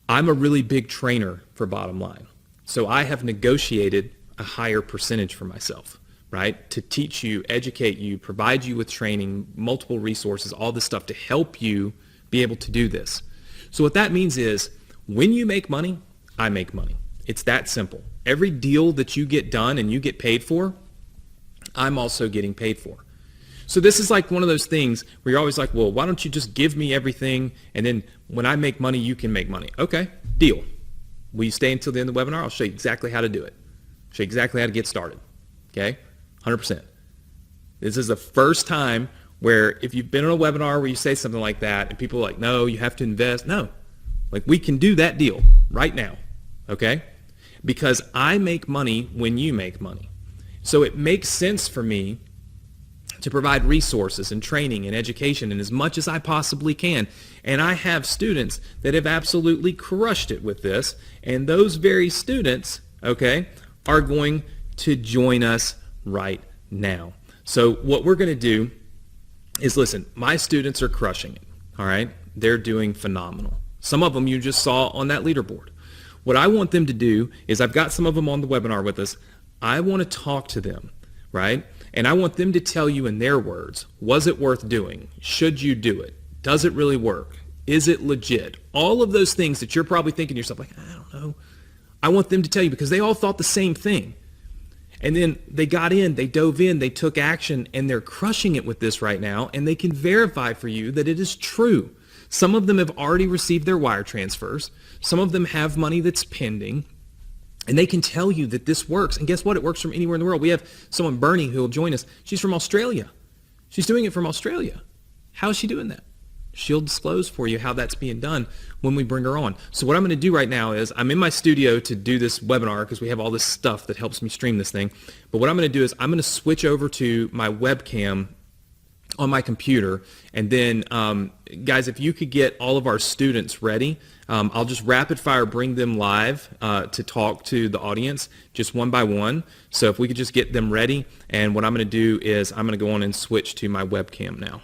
I'm a really big trainer for Bottom Line. So I have negotiated a higher percentage for myself, right? To teach you, educate you, provide you with training, multiple resources, all this stuff to help you be able to do this. So what that means is when you make money, I make money. It's that simple. Every deal that you get done and you get paid for, I'm also getting paid for. So this is like one of those things where you're always like, well, why don't you just give me everything, and then when I make money, you can make money. Okay, deal. Will you stay until the end of the webinar? I'll show you exactly how to do it. Show you exactly how to get started. Okay, 100%. This is the first time where if you've been on a webinar where you say something like that and people are like, no, you have to invest. No, like we can do that deal right now, okay? Because I make money when you make money. So it makes sense for me to provide resources and training and education and as much as I possibly can. And I have students that have absolutely crushed it with this, and those very students, okay, are going to join us right now. So what we're going to do is, listen, my students are crushing it, all right? They're doing phenomenal. Some of them you just saw on that leaderboard. What I want them to do is, I've got some of them on the webinar with us. I want to talk to them, right? And I want them to tell you in their words, was it worth doing? Should you do it? Does it really work? Is it legit? All of those things that you're probably thinking to yourself, like, I don't know. I want them to tell you, because they all thought the same thing. And then they got in, they dove in, they took action, and they're crushing it with this right now, and they can verify for you that it is true. Some of them have already received their wire transfers. Some of them have money that's pending. And they can tell you that this works. And guess what? It works from anywhere in the world. We have someone, Bernie, who will join us. She's from Australia. She's doing it from Australia. How is she doing that? She'll disclose for you how that's being done when we bring her on. So what I'm going to do right now is, I'm in my studio to do this webinar because we have all this stuff that helps me stream this thing. But what I'm going to do is, I'm going to switch over to my webcam on my computer, and then guys, if you could get all of our students ready, I'll just rapid fire bring them live to talk to the audience, just one by one. So if we could just get them ready, and what I'm going to do is, I'm going to go on and switch to my webcam now.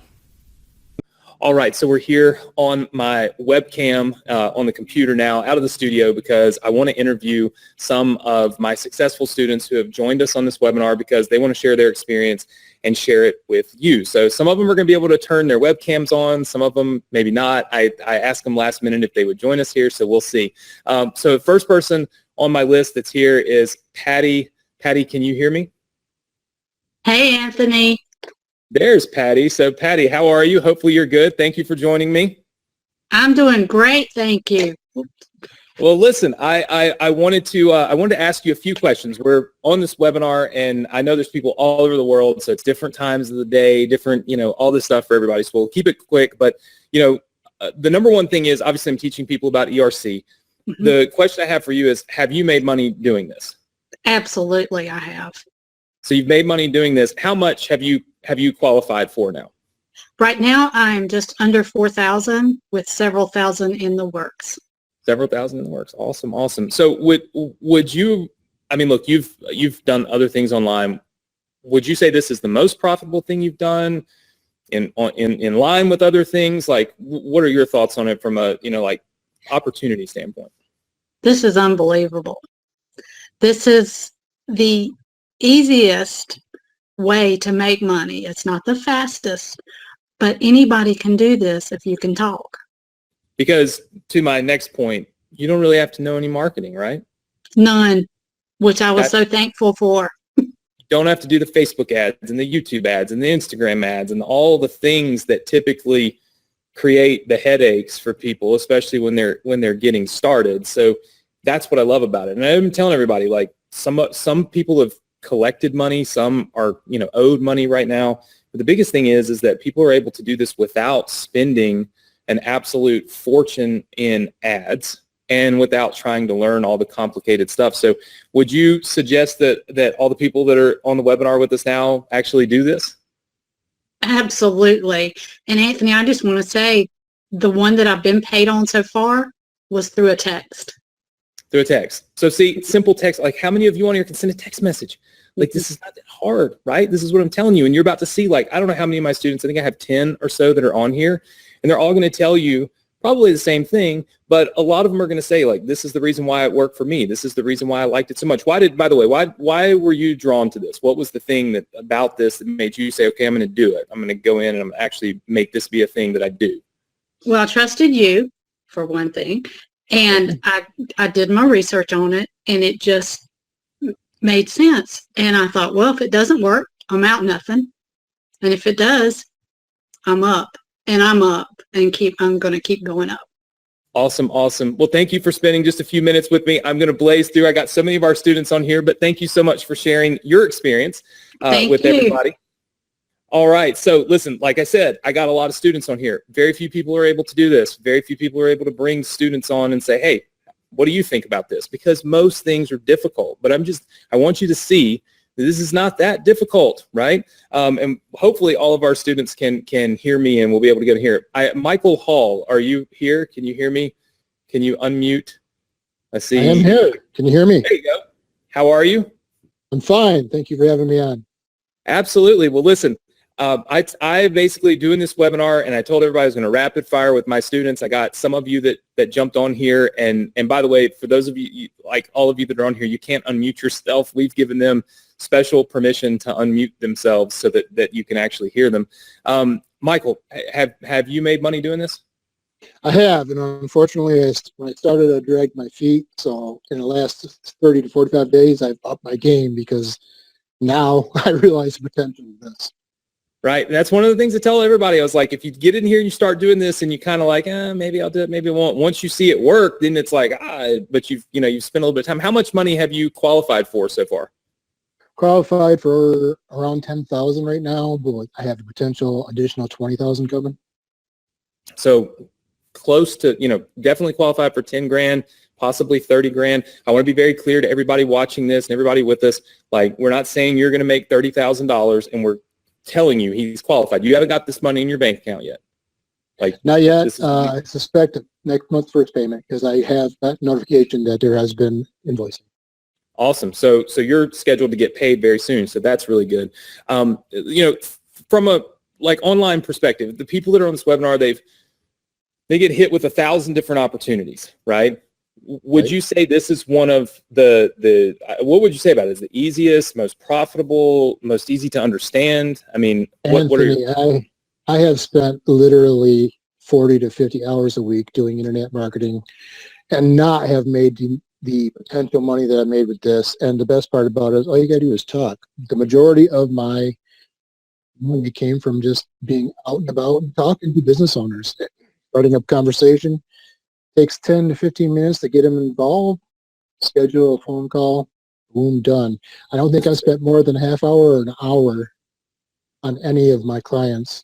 All right, so we're here on my webcam on the computer now, out of the studio, because I want to interview some of my successful students who have joined us on this webinar, because they want to share their experience and share it with you. So some of them are going to be able to turn their webcams on, some of them maybe not. I asked them last minute if they would join us here, so we'll see. So the first person on my list that's here is Patty. Patty, can you hear me? Hey, Anthony. There's Patty. So Patty, how are you? Hopefully you're good. Thank you for joining me. I'm doing great, thank you. Well, listen, I wanted to ask you a few questions. We're on this webinar, and I know there's people all over the world, so it's different times of the day, different, all this stuff for everybody. So we'll keep it quick. But the number one thing is, obviously, I'm teaching people about ERC. Mm-hmm. The question I have for you is, have you made money doing this? Absolutely, I have. So you've made money doing this. How much have you qualified for now? Right now, I'm just under 4,000 with several thousand in the works. Several thousand in the works. Awesome, awesome. So would you? I mean, look, you've done other things online. Would you say this is the most profitable thing you've done in line with other things? Like, what are your thoughts on it from a like opportunity standpoint? This is unbelievable. This is the easiest way to make money. It's not the fastest, but anybody can do this if you can talk. Because to my next point, you don't really have to know any marketing, right? None, which I was so thankful for. You don't have to do the Facebook ads and the YouTube ads and the Instagram ads and all the things that typically create the headaches for people, especially when they're getting started. So that's what I love about it. And I'm telling everybody, like, some people have collected money, some are owed money right now. But the biggest thing is that people are able to do this without spending an absolute fortune in ads and without trying to learn all the complicated stuff. So would you suggest that all the people that are on the webinar with us now actually do this? Absolutely. And Anthony, I just want to say the one that I've been paid on so far was through a text. Through a text. So see, simple text, like how many of you on here can send a text message? Like, this is not that hard, right? This is what I'm telling you. And you're about to see, like, I don't know how many of my students, I think I have 10 or so that are on here, and they're all going to tell you probably the same thing, but a lot of them are going to say, like, this is the reason why it worked for me. This is the reason why I liked it so much. By the way, why were you drawn to this? What was the thing about this that made you say, okay, I'm going to do it. I'm going to go in and I'm going to actually make this be a thing that I do? Well, I trusted you, for one thing, and I did my research on it, and it just made sense. And I thought, well, if it doesn't work, I'm out nothing. And if it does, I'm up. And I'm up and I'm going to keep going up. Awesome, awesome. Well, thank you for spending just a few minutes with me. I'm going to blaze through. I got so many of our students on here, but thank you so much for sharing your experience with everybody. All right. So listen, like I said, I got a lot of students on here. Very few people are able to do this. Very few people are able to bring students on and say, hey, what do you think about this? Because most things are difficult, but I want you to see that this is not that difficult, right? And hopefully all of our students can hear me and we'll be able to get here. Michael Hall, are you here? Can you hear me? Can you unmute? I see. I am here. Can you hear me? There you go. How are you? I'm fine. Thank you for having me on. Absolutely. Well, listen, I basically doing this webinar, and I told everybody I was going to rapid fire with my students. I got some of you that jumped on here, and by the way, for those of you, like all of you that are on here, you can't unmute yourself. We've given them special permission to unmute themselves so that you can actually hear them. Michael, have you made money doing this? I have, and unfortunately, when I started, I dragged my feet. So in the last 30 to 45 days, I've upped my game because now I realize the potential of this. Right. And that's one of the things I tell everybody. I was like, if you get in here and you start doing this and you kind of like, maybe I'll do it, maybe I won't. Once you see it work, then it's like, but you've spent a little bit of time. How much money have you qualified for so far? Qualified for around 10,000 right now, but I have the potential additional 20,000 coming. So close to, definitely qualified for 10 grand, possibly 30 grand. I want to be very clear to everybody watching this and everybody with us. Like, we're not saying you're going to make $30,000 and we're telling you he's qualified. You haven't got this money in your bank account yet. Like, not yet. I suspect next month's first payment because I have that notification that there has been invoicing. Awesome. So you're scheduled to get paid very soon. So that's really good. From a online perspective, the people that are on this webinar, they get hit with 1,000 different opportunities, right? Would you say this is one of the what would you say about it? Is the easiest, most profitable, most easy to understand? I mean, what are your... I have spent literally 40 to 50 hours a week doing internet marketing and not have made the potential money that I made with this. And the best part about it is all you got to do is talk. The majority of my money came from just being out and about and talking to business owners, starting up conversation. Takes 10 to 15 minutes to get them involved, schedule a phone call, boom, done. I don't think I spent more than a half hour or an hour on any of my clients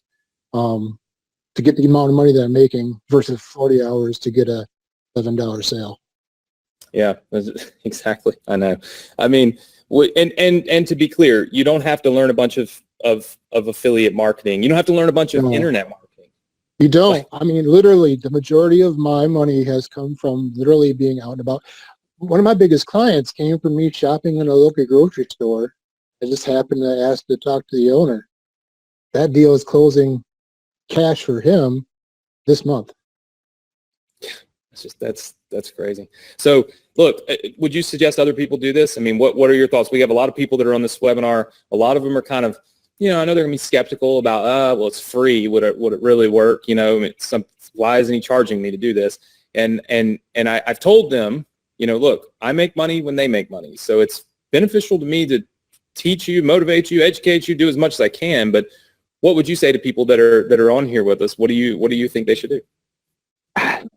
to get the amount of money that I'm making versus 40 hours to get a $7 sale. Yeah, exactly. I know. I mean, And to be clear, you don't have to learn a bunch of affiliate marketing. You don't have to learn a bunch of No. internet marketing. You don't. I mean, literally, the majority of my money has come from literally being out and about. One of my biggest clients came from me shopping in a local grocery store. I just happened to ask to talk to the owner. That deal is closing cash for him this month. That's crazy. So look, would you suggest other people do this? I mean, what are your thoughts? We have a lot of people that are on this webinar. A lot of them are kind of, I know they're gonna be skeptical about, well, it's free. Would it really work? Why isn't he charging me to do this? And I've told them, look, I make money when they make money. So it's beneficial to me to teach you, motivate you, educate you, do as much as I can. But what would you say to people that are on here with us? What do you think they should do?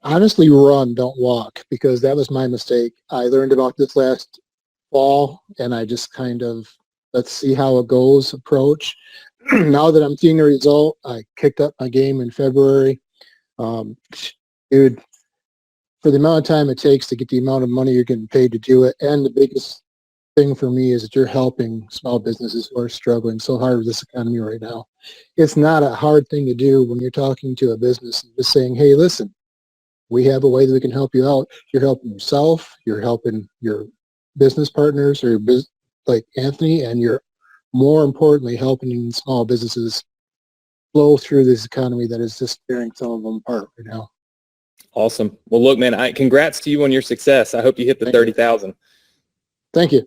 Honestly, run, don't walk, because that was my mistake. I learned about this last fall, and I just kind of, let's see how it goes approach. Now that I'm seeing the result, I kicked up my game in February. Dude, for the amount of time it takes to get the amount of money you're getting paid to do it, and the biggest thing for me is that you're helping small businesses who are struggling so hard with this economy right now. It's not a hard thing to do when you're talking to a business and just saying, hey, listen, we have a way that we can help you out. You're helping yourself, you're helping your business partners or your like Anthony, and you're more importantly helping small businesses flow through this economy that is just tearing some of them apart right now. Awesome. Well, look, man, congrats to you on your success. I hope you hit the 30,000. Thank you.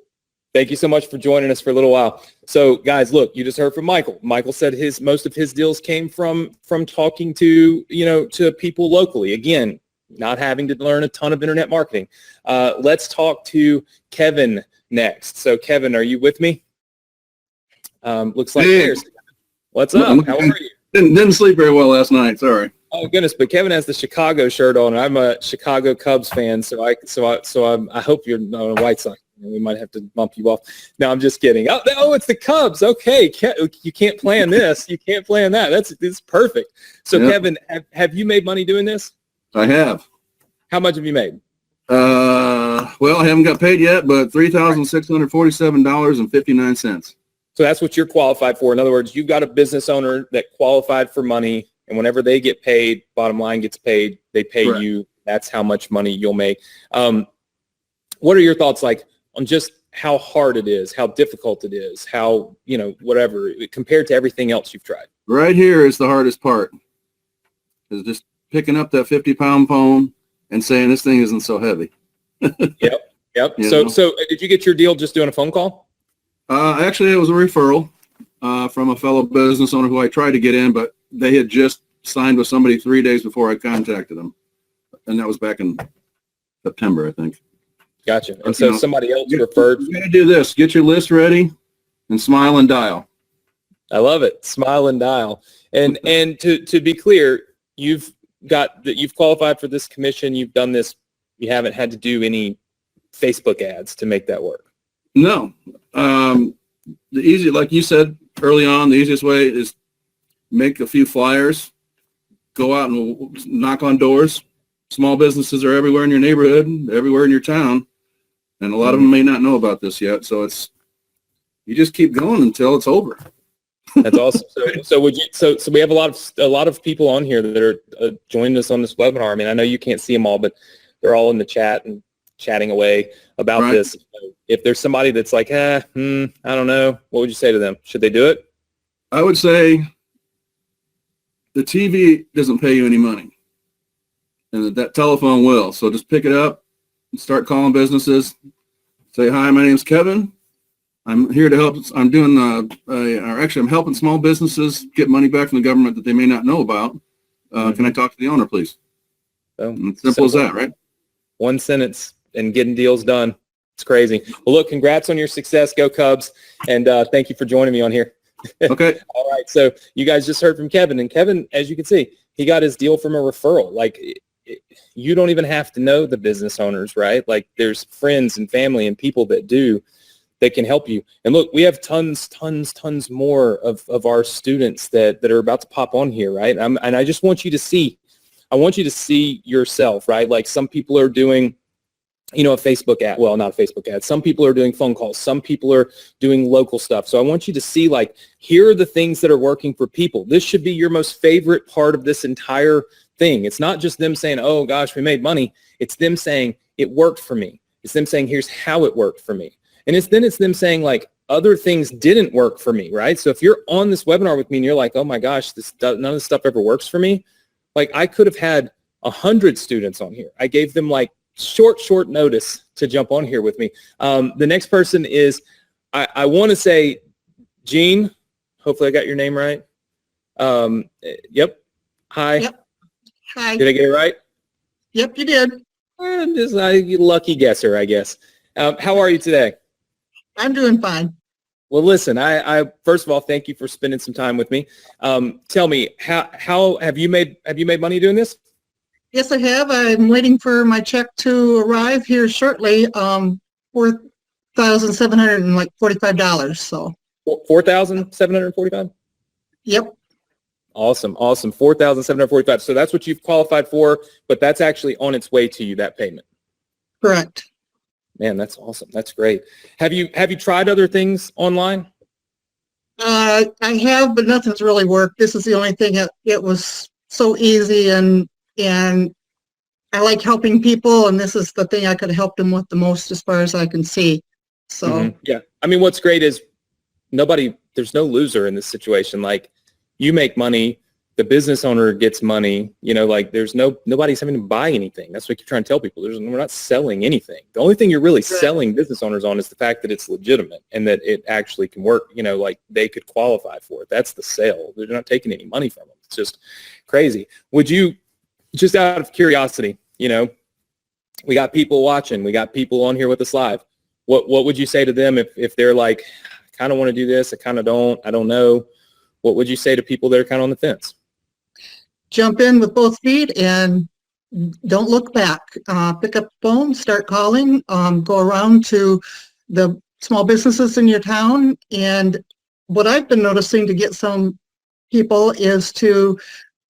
Thank you so much for joining us for a little while. So guys, look, you just heard from Michael. Michael said most of his deals came from talking to, to people locally. Again, not having to learn a ton of internet marketing. Let's talk to Kevin next. So Kevin, are you with me? Looks like there's. What's up? How are you? Didn't sleep very well last night. Sorry. Oh goodness, but Kevin has the Chicago shirt on. I'm a Chicago Cubs fan, so I hope you're not a White Sox. We might have to bump you off. No, I'm just kidding. Oh, it's the Cubs. Okay, you can't plan this. You can't plan that. It's perfect. So yep. Kevin, have you made money doing this? I have. How much have you made? Well, I haven't got paid yet, but $3,647.59. So that's what you're qualified for. In other words, you've got a business owner that qualified for money, and whenever they get paid, bottom line gets paid, they pay Correct. You. That's how much money you'll make. What are your thoughts on just how hard it is, how difficult it is, how, whatever, compared to everything else you've tried? Right here is the hardest part. Is just picking up that 50-pound phone and saying this thing isn't so heavy. Yep. So did you get your deal just doing a phone call? Actually, it was a referral from a fellow business owner who I tried to get in, but they had just signed with somebody 3 days before I contacted them. And that was back in September, I think. Gotcha. And so somebody else referred. You got to do this. Get your list ready and smile and dial. I love it. Smile and dial. And to be clear, you've qualified for this commission. You've done this. You haven't had to do any Facebook ads to make that work. No. Like you said early on, the easiest way is make a few flyers, go out and knock on doors. Small businesses are everywhere in your neighborhood, everywhere in your town. And a lot of them may not know about this yet. So you just keep going until it's over. That's awesome. So we have a lot of people on here that are joining us on this webinar. I mean, I know you can't see them all, but they're all in the chat and chatting away about Right. this. If there's somebody that's like, I don't know, what would you say to them? Should they do it? I would say the TV doesn't pay you any money, and that telephone will. So just pick it up and start calling businesses. Say, hi, my name's Kevin. I'm here to help. I'm doing, I'm helping small businesses get money back from the government that they may not know about. Can I talk to the owner, please? Simple as that, right? One sentence and getting deals done. It's crazy. Well, look, congrats on your success. Go Cubs. And thank you for joining me on here. Okay. All right. So you guys just heard from Kevin. And Kevin, as you can see, he got his deal from a referral. You don't even have to know the business owners, right? There's friends and family and people that can help you. And look, we have tons more of our students that are about to pop on here, right? And I just want you to see, yourself, right? Some people are doing a Facebook ad. Well, not a Facebook ad. Some people are doing phone calls. Some people are doing local stuff. So I want you to see, like, here are the things that are working for people. This should be your most favorite part of this entire thing. It's not just them saying, oh gosh, we made money. It's them saying it worked for me. It's them saying, here's how it worked for me. And it's them saying, like, other things didn't work for me, right? So if you're on this webinar with me and you're like, oh my gosh, none of this stuff ever works for me. Like, I could have had 100 students on here. I gave them like short notice to jump on here with me. The next person is, I want to say Jean. Hopefully I got your name right. Yep. Hi. Yep. Hi. Did I get it right? Yep, you did. I'm just a lucky guesser, I guess. How are you today? I'm doing fine. Well, listen, I first of all, thank you for spending some time with me. Tell me, how have you made money doing this? Yes, I have. I'm waiting for my check to arrive here shortly. $4,745. So. $4,745. Yep. Awesome. 4,745. So that's what you've qualified for, but that's actually on its way to you, that payment. Correct. Man, that's awesome. That's great. Have you tried other things online? I have, but nothing's really worked. This is the only thing. It was so easy, and I like helping people, and this is the thing I could help them with the most as far as I can see. So Yeah. I mean, what's great is there's no loser in this situation. Like, you make money, the business owner gets money, like nobody's having to buy anything. That's what you're trying to tell people. We're not selling anything. The only thing you're really selling business owners on is the fact that it's legitimate and that it actually can work, like they could qualify for it. That's the sale. They're not taking any money from them. It's just crazy. Would you, just out of curiosity, we got people watching, we got people on here with us live. What would you say to them if they're like, I kind of want to do this, I kind of don't, I don't know. What would you say to people that are kind of on the fence? jump in with both feet and don't look back. Pick up the phone, start calling, go around to the small businesses in your town. And what I've been noticing to get some people is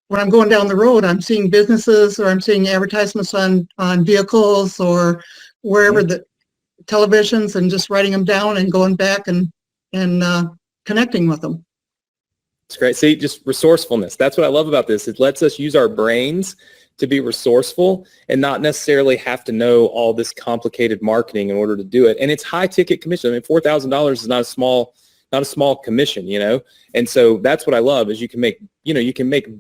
when I'm going down the road, I'm seeing businesses or I'm seeing advertisements on vehicles or wherever, the televisions, and just writing them down and going back and connecting with them. It's great. See, just resourcefulness. That's what I love about this. It lets us use our brains to be resourceful and not necessarily have to know all this complicated marketing in order to do it. And it's high ticket commission. I mean, $4,000 is not a small commission, And so that's what I love is you can make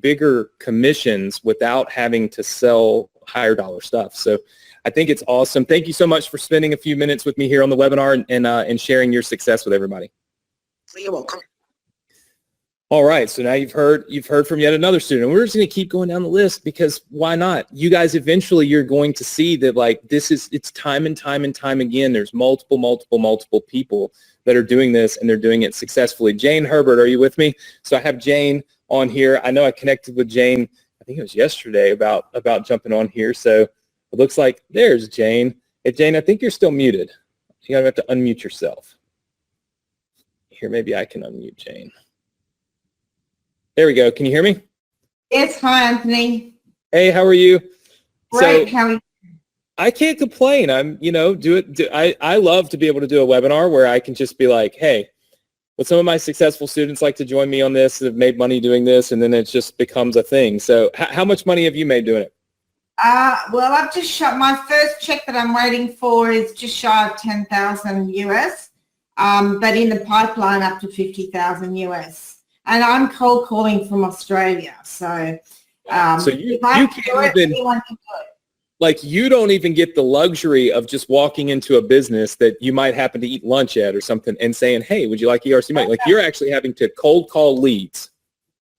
bigger commissions without having to sell higher dollar stuff. So I think it's awesome. Thank you so much for spending a few minutes with me here on the webinar and sharing your success with everybody. You're welcome. All right, so now you've heard from yet another student. We're just going to keep going down the list because why not? You guys, eventually you're going to see that it's time and time and time again. There's multiple people that are doing this and they're doing it successfully. Jane Herbert, are you with me? So I have Jane on here. I know I connected with Jane, I think it was yesterday about jumping on here. So it looks like there's Jane. Hey, Jane, I think you're still muted. You gotta have to unmute yourself. Here, maybe I can unmute Jane. There we go. Can you hear me? Yes. Hi, Anthony. Hey, how are you? Great. So, how are you? I can't complain. I love to be able to do a webinar where I can just be like, hey, would some of my successful students like to join me on this that have made money doing this? And then it just becomes a thing. So how much money have you made doing it? Well, I've just shot my first check that I'm waiting for is just shy of 10,000 US, but in the pipeline up to 50,000 US. And I'm cold calling from Australia, so you can't even, anyone can do it. Like, you don't even get the luxury of just walking into a business that you might happen to eat lunch at or something and saying, hey, would you like ERC money? Like, you're actually having to cold call leads.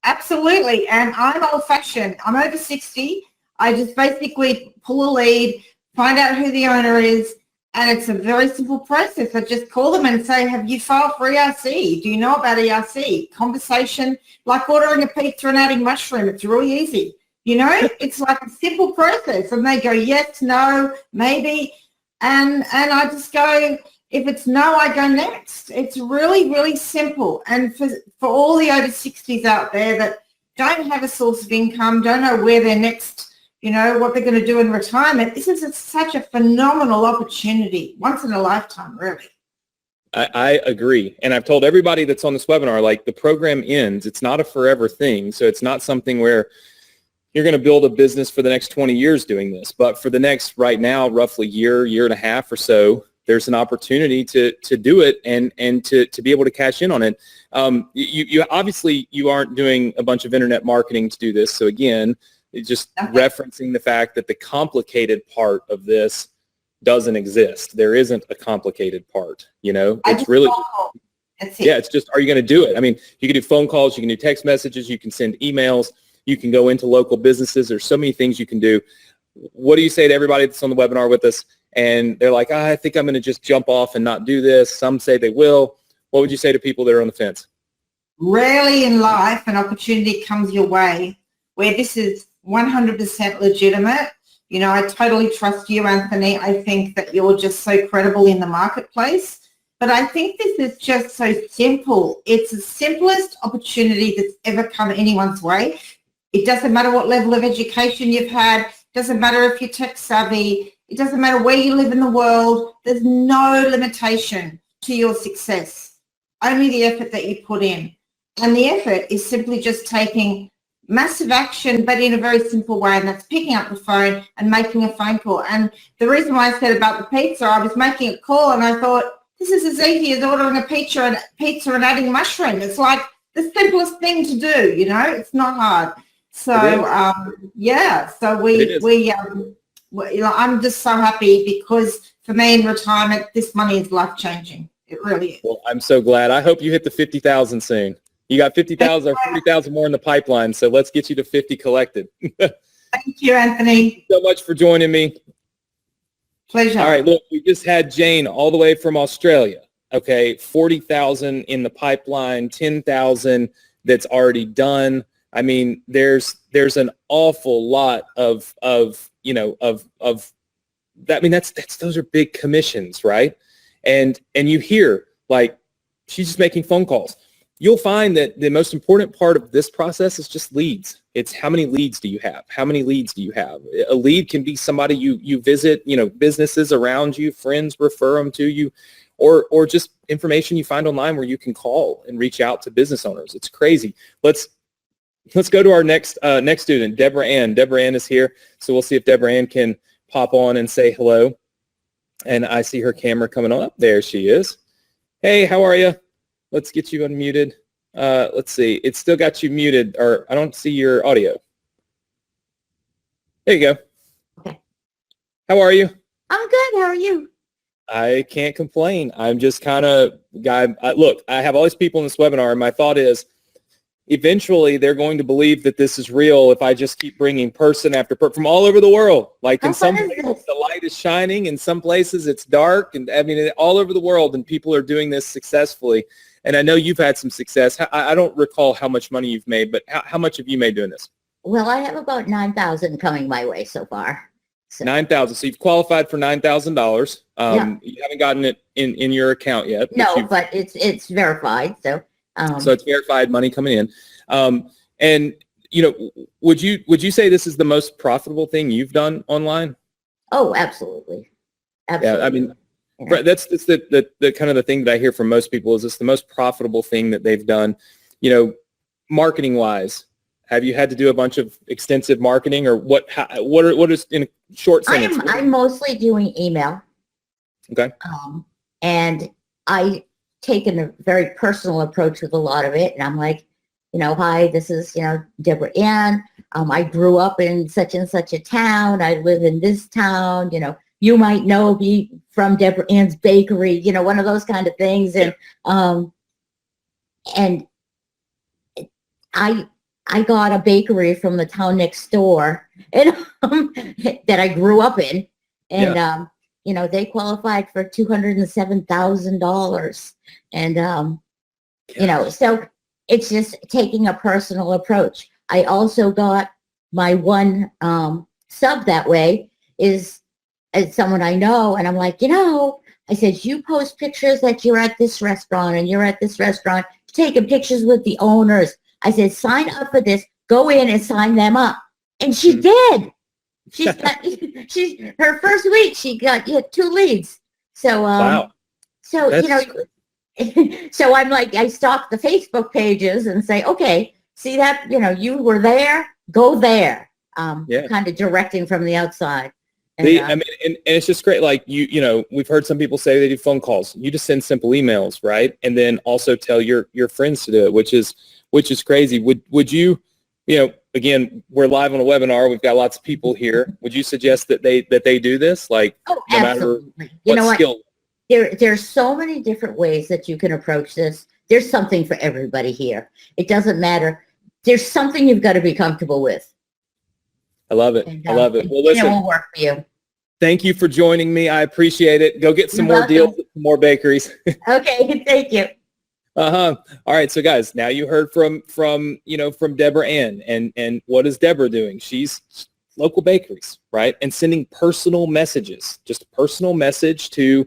Absolutely, and I'm old-fashioned. I'm over 60. I just basically pull a lead, find out who the owner is, and it's a very simple process. I just call them and say, have you filed for ERC? Do you know about ERC? Conversation, like ordering a pizza and adding mushroom. It's really easy. It's like a simple process. And they go, yes, no, maybe. And I just go, if it's no, I go next. It's really, really simple. And for all the over 60s out there that don't have a source of income, don't know where their next what they're going to do in retirement. This is such a phenomenal opportunity, once in a lifetime, really. I agree. And I've told everybody that's on this webinar, like, the program ends. It's not a forever thing. So it's not something where you're going to build a business for the next 20 years doing this. But for the next, right now, roughly year and a half or so, there's an opportunity to do it and to be able to cash in on it. You obviously, you aren't doing a bunch of internet marketing to do this. So again, it's just referencing the fact that the complicated part of this doesn't exist. There isn't a complicated part, It's really, yeah, it's just, are you going to do it? I mean, you can do phone calls, you can do text messages, you can send emails, you can go into local businesses. There's so many things you can do. What do you say to everybody that's on the webinar with us and they're like, I think I'm going to just jump off and not do this? Some say they will. What would you say to people that are on the fence? Rarely in life an opportunity comes your way where this is 100% legitimate. I totally trust you, Anthony. I think that you're just so credible in the marketplace. But I think this is just so simple. It's the simplest opportunity that's ever come anyone's way. It doesn't matter what level of education you've had. It doesn't matter if you're tech savvy. It doesn't matter where you live in the world. There's no limitation to your success, only the effort that you put in. And the effort is simply just taking massive action, but in a very simple way, and that's picking up the phone and making a phone call. And the reason why I said about the pizza, I was making a call and I thought, this is as easy as ordering a pizza and adding mushroom. It's like the simplest thing to do, it's not hard. So, I'm just so happy because for me in retirement, this money is life-changing. It really is. Well, I'm so glad. I hope you hit the 50,000 soon. You got 50,000 or 40,000 more in the pipeline, so let's get you to 50 collected. Thank you, Anthony. Thank you so much for joining me. Pleasure. All right, look, we just had Jane all the way from Australia. Okay, 40,000 in the pipeline, 10,000 that's already done. I mean, there's an awful lot of that. I mean, those are big commissions, right? And you hear, like, she's just making phone calls. You'll find that the most important part of this process is just leads. It's how many leads do you have? How many leads do you have? A lead can be somebody you visit, businesses around you, friends refer them to you, or just information you find online where you can call and reach out to business owners. It's crazy. Let's go to our next student, Deborah Ann. Deborah Ann is here, so we'll see if Deborah Ann can pop on and say hello. And I see her camera coming on. There she is. Hey, how are you? Let's get you unmuted. Let's see. It's still got you muted, or I don't see your audio. There you go. Okay. How are you? I'm good. How are you? I can't complain. I'm just kind of look, I have all these people in this webinar, and my thought is eventually they're going to believe that this is real if I just keep bringing person after person from all over the world. Like in some places the light is shining, in some places it's dark, and I mean all over the world, and people are doing this successfully. And I know you've had some success. I don't recall how much money you've made, but how much have you made doing this? Well, I have about 9,000 coming my way so far. So. 9,000. So you've qualified for $9,000. Yeah. You haven't gotten it in your account yet. No, but it's verified. So it's verified money coming in. And would you say this is the most profitable thing you've done online? Oh, absolutely. Absolutely. Yeah, I mean, that's the kind of the thing that I hear from most people is it's the most profitable thing that they've done. Marketing wise, have you had to do a bunch of extensive marketing, or what is in a short sentence? I'm mostly doing email. Okay. And I taken a very personal approach with a lot of it, and I'm like, hi, this is Deborah Ann. I grew up in such and such a town. I live in this town. You might know me from Deborah Ann's Bakery, one of those kind of things. And and I got a bakery from the town next door, and that I grew up in, and they qualified for $207,000, and so it's just taking a personal approach. I also got my one sub that way is someone I know, and I'm like, I said, you post pictures that you're at this restaurant and you're at this restaurant, taking pictures with the owners. I said, sign up for this, go in and sign them up. And she did. she's got, her first week, she got 2 leads. So, Wow. so, That's so I'm like, I stalk the Facebook pages and say, okay, see that, you were there, go there. Yeah. Kind of directing from the outside. And, I mean, and it's just great. Like we've heard some people say they do phone calls. You just send simple emails, right? And then also tell your friends to do it, which is crazy. Would you, again, we're live on a webinar. We've got lots of people here. Would you suggest that they do this? Like, oh, no absolutely. matter You know what? skill? There's so many different ways that you can approach this. There's something for everybody here. It doesn't matter. There's something you've got to be comfortable with. I love it. And, I love it. Well, it listen, will work for you. thank you for joining me. I appreciate it. Go get some You're more deals welcome. at some more bakeries. Okay, thank you. Uh-huh. All right. So guys, now you heard from Deborah Ann, and what is Deborah doing? She's local bakeries, right? And sending personal messages, just a personal message to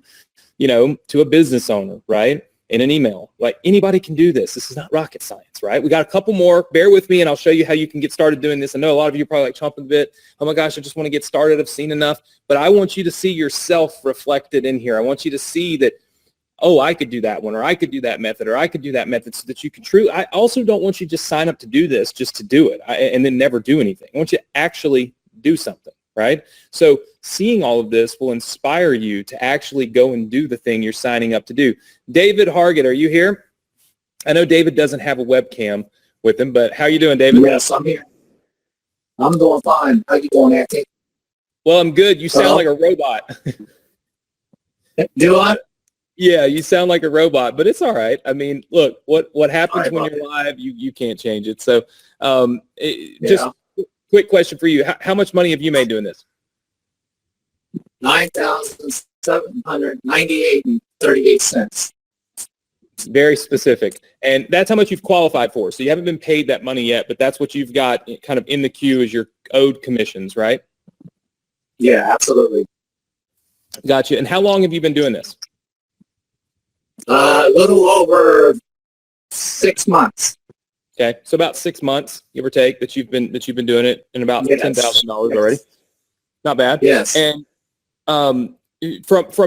a business owner, right? In an email. Like, anybody can do this. This is not rocket science, right? We got a couple more. Bear with me and I'll show you how you can get started doing this. I know a lot of you are probably like chomping a bit. Oh my gosh, I just want to get started. I've seen enough. But I want you to see yourself reflected in here. I want you to see that, oh, I could do that one, or I could do that method, or I could do that method, so that you can I also don't want you to just sign up to do this just to do it and then never do anything. I want you to actually do something, right? So seeing all of this will inspire you to actually go and do the thing you're signing up to do. David Hargett, are you here? I know David doesn't have a webcam with him, but how are you doing, David? Yes, I'm here. I'm doing fine. How you doing, Anthony? Well, I'm good. You sound Hello? like a robot. Do I? Yeah, you sound like a robot, but it's all right. I mean, look, what happens Sorry when about you're live, you can't change it. So Yeah. just quick question for you. How much money have you made doing this? 9,798.38. Very specific. And that's how much you've qualified for. So you haven't been paid that money yet, but that's what you've got kind of in the queue as your owed commissions, right? Yeah, absolutely. Gotcha. And how long have you been doing this? A little over 6 months. Okay. So about 6 months, give or take, that you've been doing it, and about Yes. $10,000 already. Not bad. Yes. And from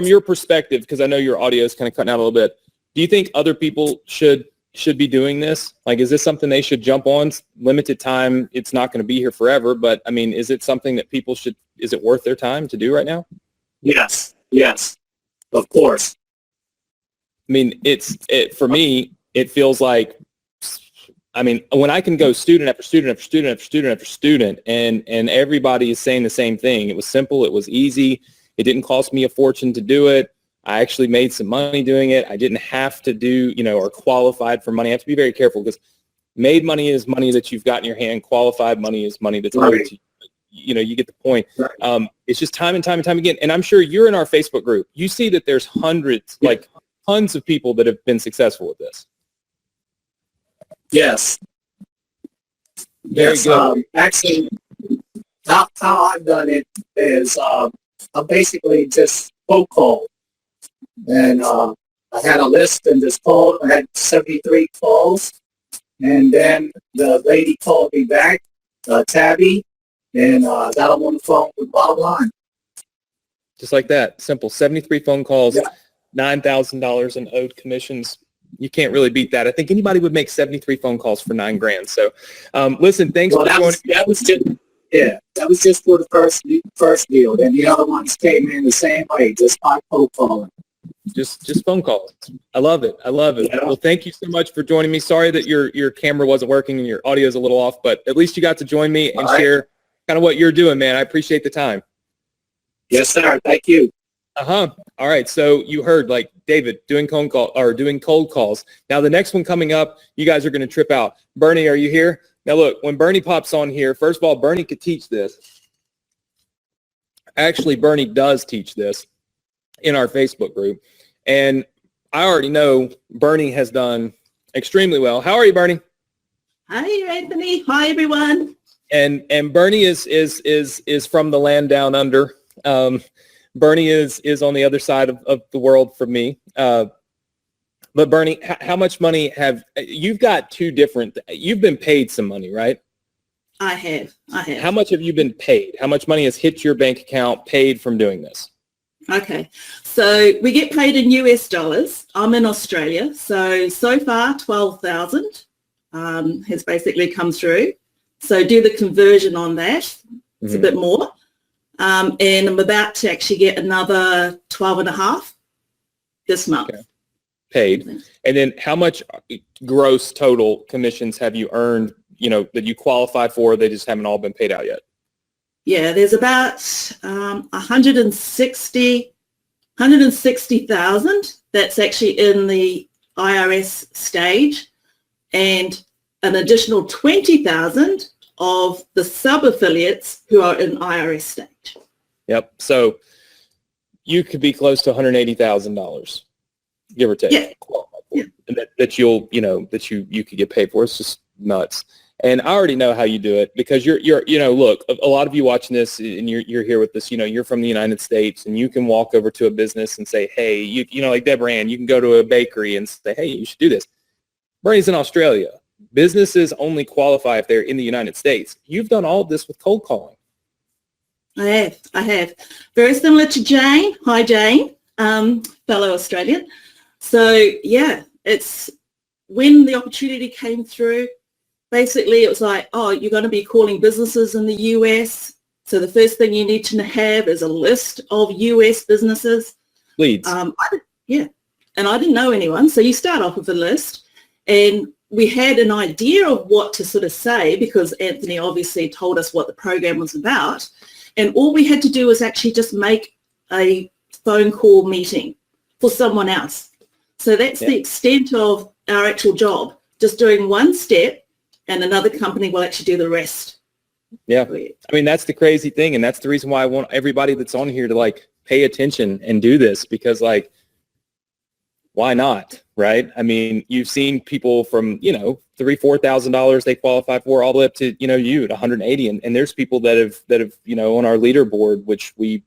your perspective, because I know your audio is kind of cutting out a little bit, do you think other people should be doing this? Like, is this something they should jump on? Limited time, it's not going to be here forever, but I mean, is it something that people should, is it worth their time to do right now? Yes. Yes. Of course. I mean, for me, it feels like, I mean, when I can go student after student after student after student after student, and everybody is saying the same thing. It was simple. It was easy. It didn't cost me a fortune to do it. I actually made some money doing it. I didn't have to do, or qualified for money. I have to be very careful, because made money is money that you've got in your hand. Qualified money is money that's owed to you. You get the point. Right. It's just time and time and time again. And I'm sure you're in our Facebook group. You see that there's hundreds, like tons of people that have been successful with this. Yes. Very Yes. good. Actually, how I've done it is I'm basically just cold call. And I had a list and just called. I had 73 calls. And then the lady called me back, Tabby, and got them on the phone with bottom line. Just like that. Simple. 73 phone calls, Yeah. $9,000 in owed commissions. You can't really beat that. I think anybody would make 73 phone calls for $9,000. So listen, thanks Well, for joining. that was just for the first deal. Then the other ones came in the same way, just by cold calling. Just phone calls. I love it. I love it. Yeah. Well, thank you so much for joining me. Sorry that your camera wasn't working and your audio is a little off, but at least you got to join me and All right. share kind of what you're doing, man. I appreciate the time. Yes, sir. Thank you. Uh-huh. All right. So you heard, like, David doing cold calls. Now the next one coming up, you guys are going to trip out. Bernie, are you here? Now look, when Bernie pops on here, first of all, Bernie could teach this. Actually, Bernie does teach this in our Facebook group. And I already know Bernie has done extremely well. How are you, Bernie? Hi, Anthony. Hi, everyone. And Bernie is from the land down under. Bernie is on the other side of the world from me. But Bernie, how much money you've got two different, you've been paid some money, right? I have. How much have you been paid? How much money has hit your bank account paid from doing this? Okay. So we get paid in US dollars. I'm in Australia. So far, 12,000 has basically come through. So do the conversion on that. It's a bit more. And I'm about to actually get another 12 and a half this month. Okay. Paid. And then how much gross total commissions have you earned, that you qualify for? They just haven't all been paid out yet. Yeah, there's about 160,000 that's actually in the IRS stage, and an additional 20,000 of the sub-affiliates who are in IRS stage. Yep. So you could be close to $180,000, give or take. Yeah. That you'll, that you could get paid for. It's just nuts. And I already know how you do it, because you're look, a lot of you watching this and you're here with us, you're from the United States, and you can walk over to a business and say, hey, like Deborah Ann, you can go to a bakery and say, hey, you should do this. Bernie's in Australia. Businesses only qualify if they're in the United States. You've done all of this with cold calling. I have. Very similar to Jane. Hi, Jane, fellow Australian. So, yeah, it's when the opportunity came through, basically it was like, oh, you're going to be calling businesses in the US. So the first thing you need to have is a list of US businesses. Leads. And I didn't know anyone. So you start off with a list, and we had an idea of what to sort of say, because Anthony obviously told us what the program was about. And all we had to do was actually just make a phone call meeting for someone else. So that's the extent of our actual job, just doing one step, and another company will actually do the rest. Yeah. I mean, that's the crazy thing. And that's the reason why I want everybody that's on here to pay attention and do this, because why not? Right. I mean, you've seen people from, $3,000-$4,000 they qualify for, all the way up to, you at 180. And there's people that have, on our leaderboard, which we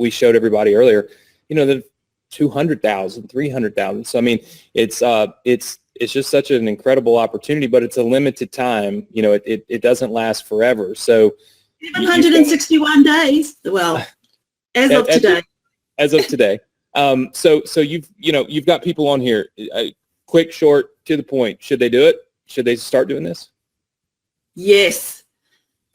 showed everybody earlier, that 200,000, 300,000. So, I mean, it's just such an incredible opportunity, but it's a limited time. It doesn't last forever. So 761 days. Well, as of today. As of today. So you've got people on here. Quick, short, to the point. Should they do it? Should they start doing this? Yes.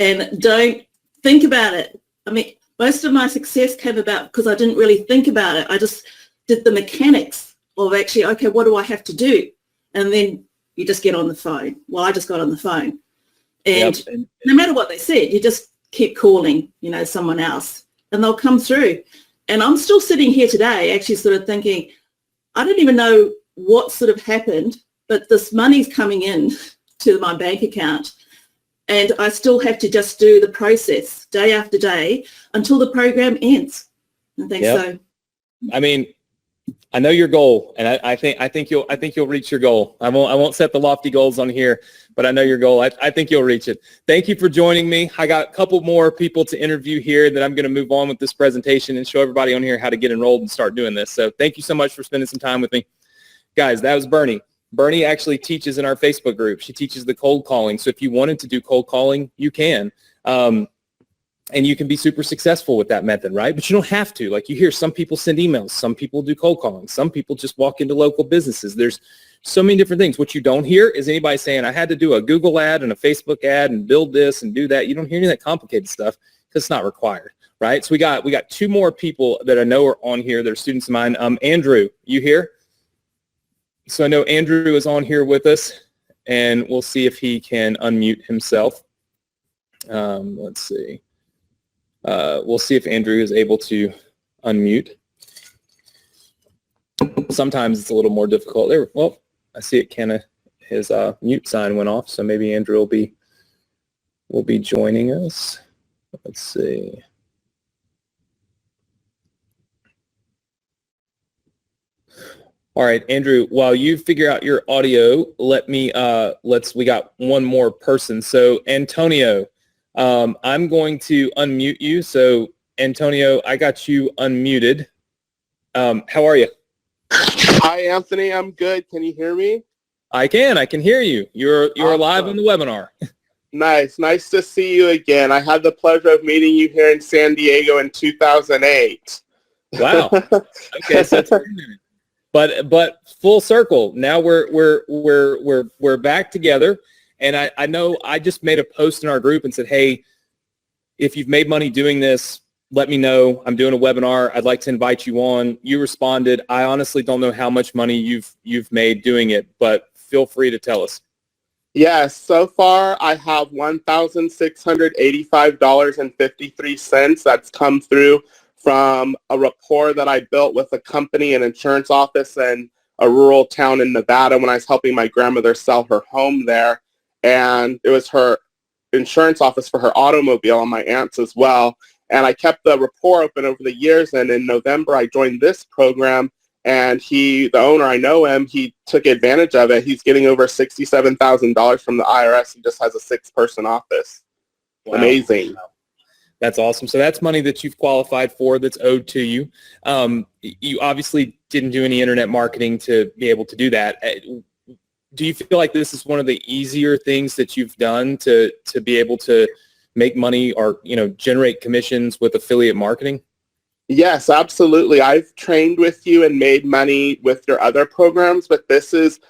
And don't think about it. I mean, most of my success came about because I didn't really think about it. I just did the mechanics of actually, okay, what do I have to do? And then you just get on the phone. Well, I just got on the phone. And no matter what they said, you just keep calling, someone else, and they'll come through. And I'm still sitting here today actually sort of thinking, I don't even know what sort of happened, but this money's coming in to my bank account. And I still have to just do the process day after day until the program ends. I think so. I mean, I know your goal, and I think you'll reach your goal. I won't set the lofty goals on here, but I know your goal. I think you'll reach it. Thank you for joining me. I got a couple more people to interview here that I'm going to move on with this presentation and show everybody on here how to get enrolled and start doing this. So thank you so much for spending some time with me. Guys, that was Bernie. Bernie actually teaches in our Facebook group. She teaches the cold calling. So if you wanted to do cold calling, you can. And you can be super successful with that method, right? But you don't have to. Like you hear, some people send emails. Some people do cold calling. Some people just walk into local businesses. There's so many different things. What you don't hear is anybody saying, I had to do a Google ad and a Facebook ad and build this and do that. You don't hear any of that complicated stuff because it's not required, right? So we got two more people that I know are on here that are students of mine. Andrew, you here? So I know Andrew is on here with us, and we'll see if he can unmute himself. Let's see. We'll see if Andrew is able to unmute. Sometimes it's a little more difficult. There, well, I see it his mute sign went off, so maybe Andrew will be joining us. Let's see. All right, Andrew, while you figure out your audio, we got one more person. So Antonio, I'm going to unmute you. So Antonio, I got you unmuted. How are you? Hi, Anthony. I'm good. Can you hear me? I can hear you. You're Awesome. live on the webinar. Nice to see you again. I had the pleasure of meeting you here in San Diego in 2008. Wow. Okay, so it's but full circle. Now we're back together, and I know I just made a post in our group and said, hey, if you've made money doing this, let me know. I'm doing a webinar. I'd like to invite you on. You responded. I honestly don't know how much money you've made doing it, but feel free to tell us. Yes, so far I have $1,685.53 that's come through from a rapport that I built with a company, an insurance office in a rural town in Nevada when I was helping my grandmother sell her home there. And it was her insurance office for her automobile and my aunt's as well. And I kept the rapport open over the years. And in November, I joined this program. And the owner, I know him, he took advantage of it. He's getting over $67,000 from the IRS. He just has a 6-person office. Wow. Amazing. That's awesome. So that's money that you've qualified for that's owed to you. You obviously didn't do any internet marketing to be able to do that. Do you feel like this is one of the easier things that you've done to be able to make money or, generate commissions with affiliate marketing? Yes, absolutely. I've trained with you and made money with your other programs, but this is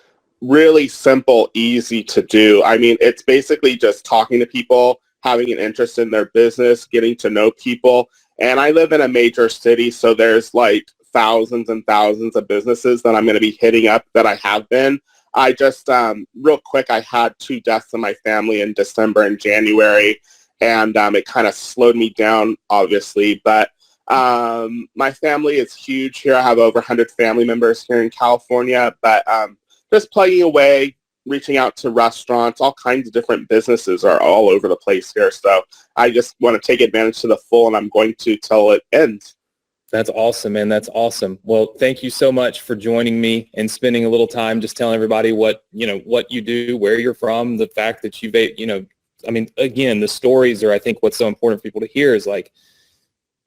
really simple, easy to do. I mean, it's basically just talking to people, having an interest in their business, getting to know people. And I live in a major city, so there's like thousands and thousands of businesses that I'm going to be hitting up that I have been. I just, real quick, I had 2 deaths in my family in December and January, and it kind of slowed me down, obviously, but my family is huge here. I have over 100 family members here in California, but just plugging away, reaching out to restaurants, all kinds of different businesses are all over the place here. So I just want to take advantage to the full, and I'm going to till it ends. That's awesome, man. That's awesome. Well, thank you so much for joining me and spending a little time just telling everybody what you do, where you're from, the fact that you've, I mean, again, the stories are, I think, what's so important for people to hear is like,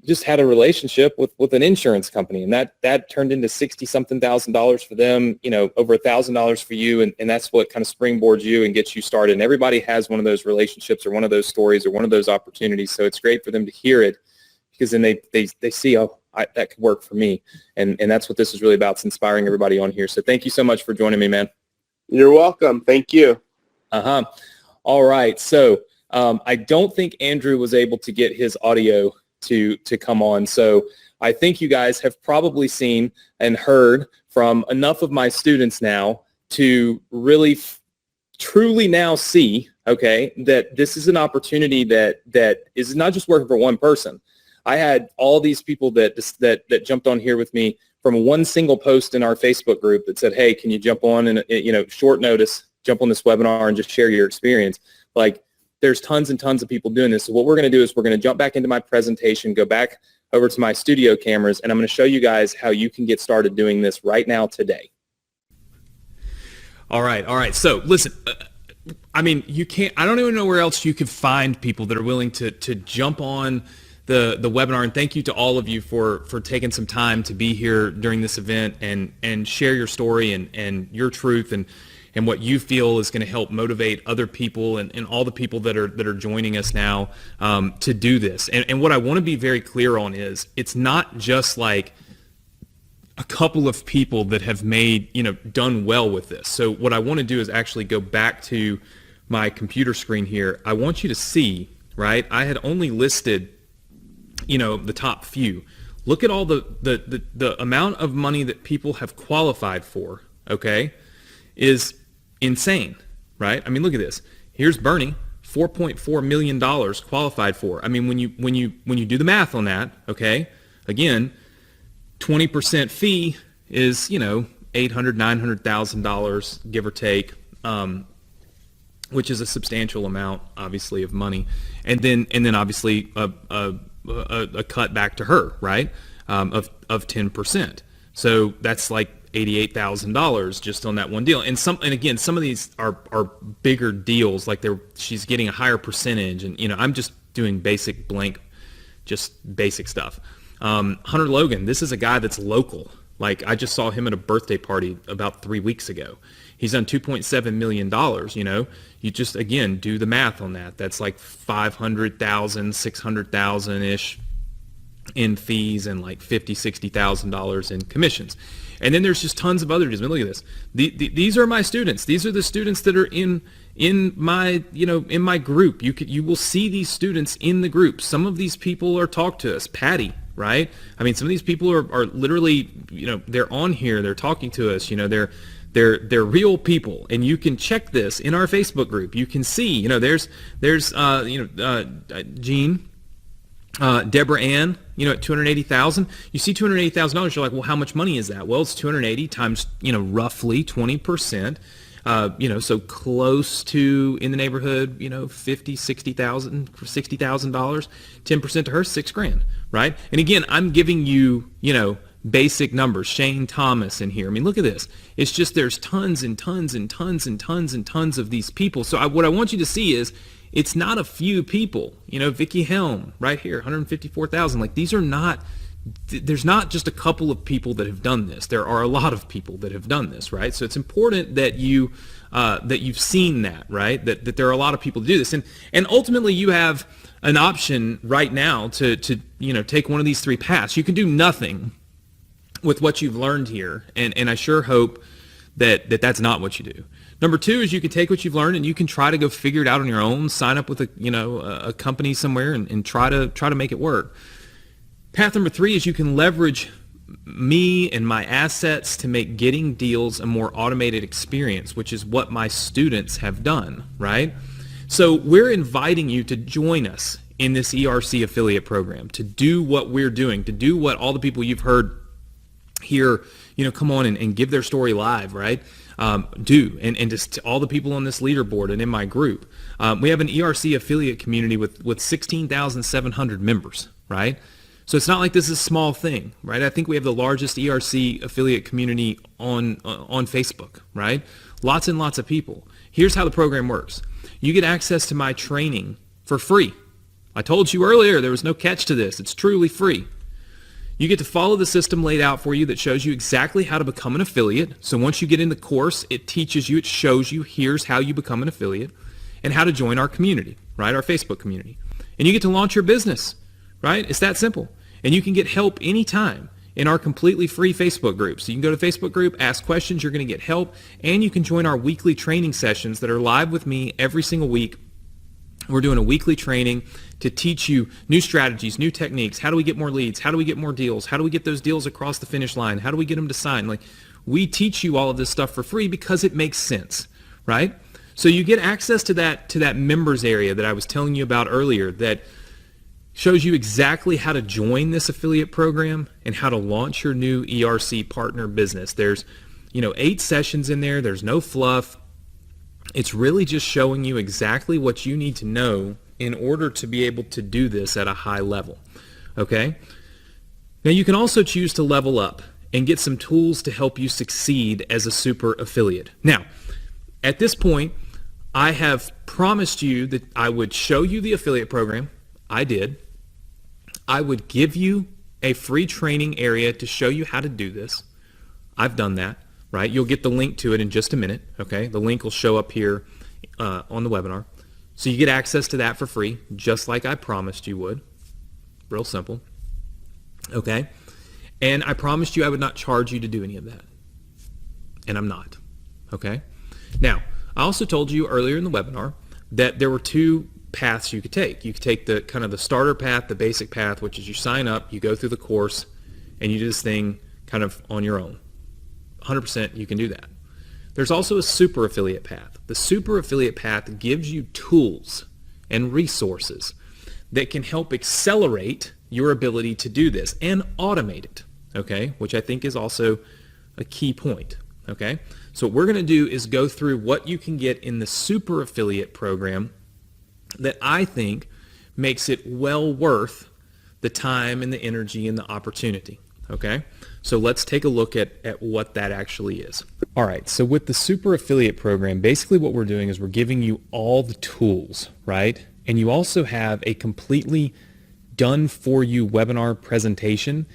just had a relationship with an insurance company, and that turned into $60-something thousand for them, over $1,000 for you. And that's what kind of springboards you and gets you started. And everybody has one of those relationships or one of those stories or one of those opportunities. So it's great for them to hear it because then they see, oh, that could work for me. And that's what this is really about. It's inspiring everybody on here. So thank you so much for joining me, man. You're welcome. Thank you. All right. So I don't think Andrew was able to get his audio to come on. So I think you guys have probably seen and heard from enough of my students now to really truly now see, okay, that this is an opportunity that is not just working for one person. I had all these people that jumped on here with me from one single post in our Facebook group that said, hey, can you jump on and, short notice, jump on this webinar and just share your experience. Like, there's tons and tons of people doing this. So what we're going to do is we're going to jump back into my presentation, go back over to my studio cameras, and I'm going to show you guys how you can get started doing this right now today. All right. So listen, I mean, I don't even know where else you could find people that are willing to jump on the webinar. And thank you to all of you for taking some time to be here during this event and share your story and your truth and what you feel is going to help motivate other people and all the people that are joining us now to do this. And what I want to be very clear on is it's not just like a couple of people that have done well with this. So what I want to do is actually go back to my computer screen here. I want you to see, right? I had only listed, the top few. Look at all the amount of money that people have qualified for, okay, is insane, right? I mean, look at this. Here's Bernie, $4.4 million qualified for. I mean, when you do the math on that, okay, again, 20% fee is, $800,000, $900,000, give or take, which is a substantial amount, obviously, of money. And then obviously a cut back to her, right, of 10%. So that's like $88,000 just on that one deal. And again, some of these are bigger deals, like she's getting a higher percentage. And I'm just doing basic stuff. Hunter Logan, this is a guy that's local, Like, I just saw him at a birthday party about 3 weeks ago. He's done $2.7 million. You know, you just, again, do the math on that. That's like 500,000, 600,000 ish in fees and like $50,000-$60,000 in commissions. And then there's just tons of other. I mean, look at this. These are my students. These are the students that are in my, you know, in my group. You will see these students in the group. Some of these people are talk to us. Patty, right? I mean, some of these people are literally, you know, they're on here. They're talking to us. You know, they're real people, and you can check this in our Facebook group. You can see, you know, there's Jean, Deborah Ann, you know, at $280,000. You see $280,000. You're like, well, how much money is that? Well, it's 280 times, you know, roughly 20%. You know, so close to, in the neighborhood, you know, $60,000. 10% to her, $6,000, right? And again, I'm giving you, you know, basic numbers. Shane Thomas in here. I mean, look at this. It's just, there's tons and tons and tons and tons and tons of these people. So what I want you to see is, it's not a few people. You know, Vicky Helm right here, 154,000. Like, these are not, there's not just a couple of people that have done this. There are a lot of people that have done this, right? So it's important that you that you've seen that, right? That there are a lot of people to do this, and ultimately you have an option right now to you know, take one of these three paths. You can do nothing with what you've learned here, and I sure hope that that's not what you do. Number two is you can take what you've learned and you can try to go figure it out on your own, sign up with a company somewhere and try to make it work. Path number three is you can leverage me and my assets to make getting deals a more automated experience, which is what my students have done, right? So we're inviting you to join us in this ERC affiliate program, to do what we're doing, to do what all the people you've heard here, you know, come on and give their story live, right? Do, and just all the people on this leaderboard and in my group. We have an ERC affiliate community with 16,700 members, right? So it's not like this is a small thing, right? I think we have the largest ERC affiliate community on Facebook, right? Lots and lots of people. Here's how the program works. You get access to my training for free. I told you earlier there was no catch to this. It's truly free. You get to follow the system laid out for you that shows you exactly how to become an affiliate. So once you get in the course, it teaches you, it shows you, here's how you become an affiliate, and how to join our community, right? Our Facebook community. And you get to launch your business, right? It's that simple. And you can get help anytime in our completely free Facebook group. So you can go to the Facebook group, ask questions, you're going to get help, and you can join our weekly training sessions that are live with me every single week. We're doing a weekly training to teach you new strategies, new techniques. How do we get more leads? How do we get more deals? How do we get those deals across the finish line? How do we get them to sign? Like, we teach you all of this stuff for free because it makes sense, right? So you get access to that members area that I was telling you about earlier that shows you exactly how to join this affiliate program and how to launch your new ERC partner business. There's, you know, 8 sessions in there. There's no fluff. It's really just showing you exactly what you need to know in order to be able to do this at a high level, okay? Now you can also choose to level up and get some tools to help you succeed as a super affiliate. Now, at this point, I have promised you that I would show you the affiliate program. I did. I would give you a free training area to show you how to do this. I've done that. Right? You'll get the link to it in just a minute, okay? The link will show up here on the webinar. So you get access to that for free, just like I promised you would. Real simple, okay? And I promised you I would not charge you to do any of that. And I'm not, okay? Now, I also told you earlier in the webinar that there were 2 paths you could take. You could take the kind of the starter path, the basic path, which is you sign up, you go through the course, and you do this thing kind of on your own. 100% you can do that. There's also a super affiliate path. The super affiliate path gives you tools and resources that can help accelerate your ability to do this and automate it, okay? Which I think is also a key point, okay? So what we're going to do is go through what you can get in the super affiliate program that I think makes it well worth the time and the energy and the opportunity, okay? So let's take a look at what that actually is. All right, so with the super affiliate program, basically what we're doing is we're giving you all the tools, right? And you also have a completely done for you webinar presentation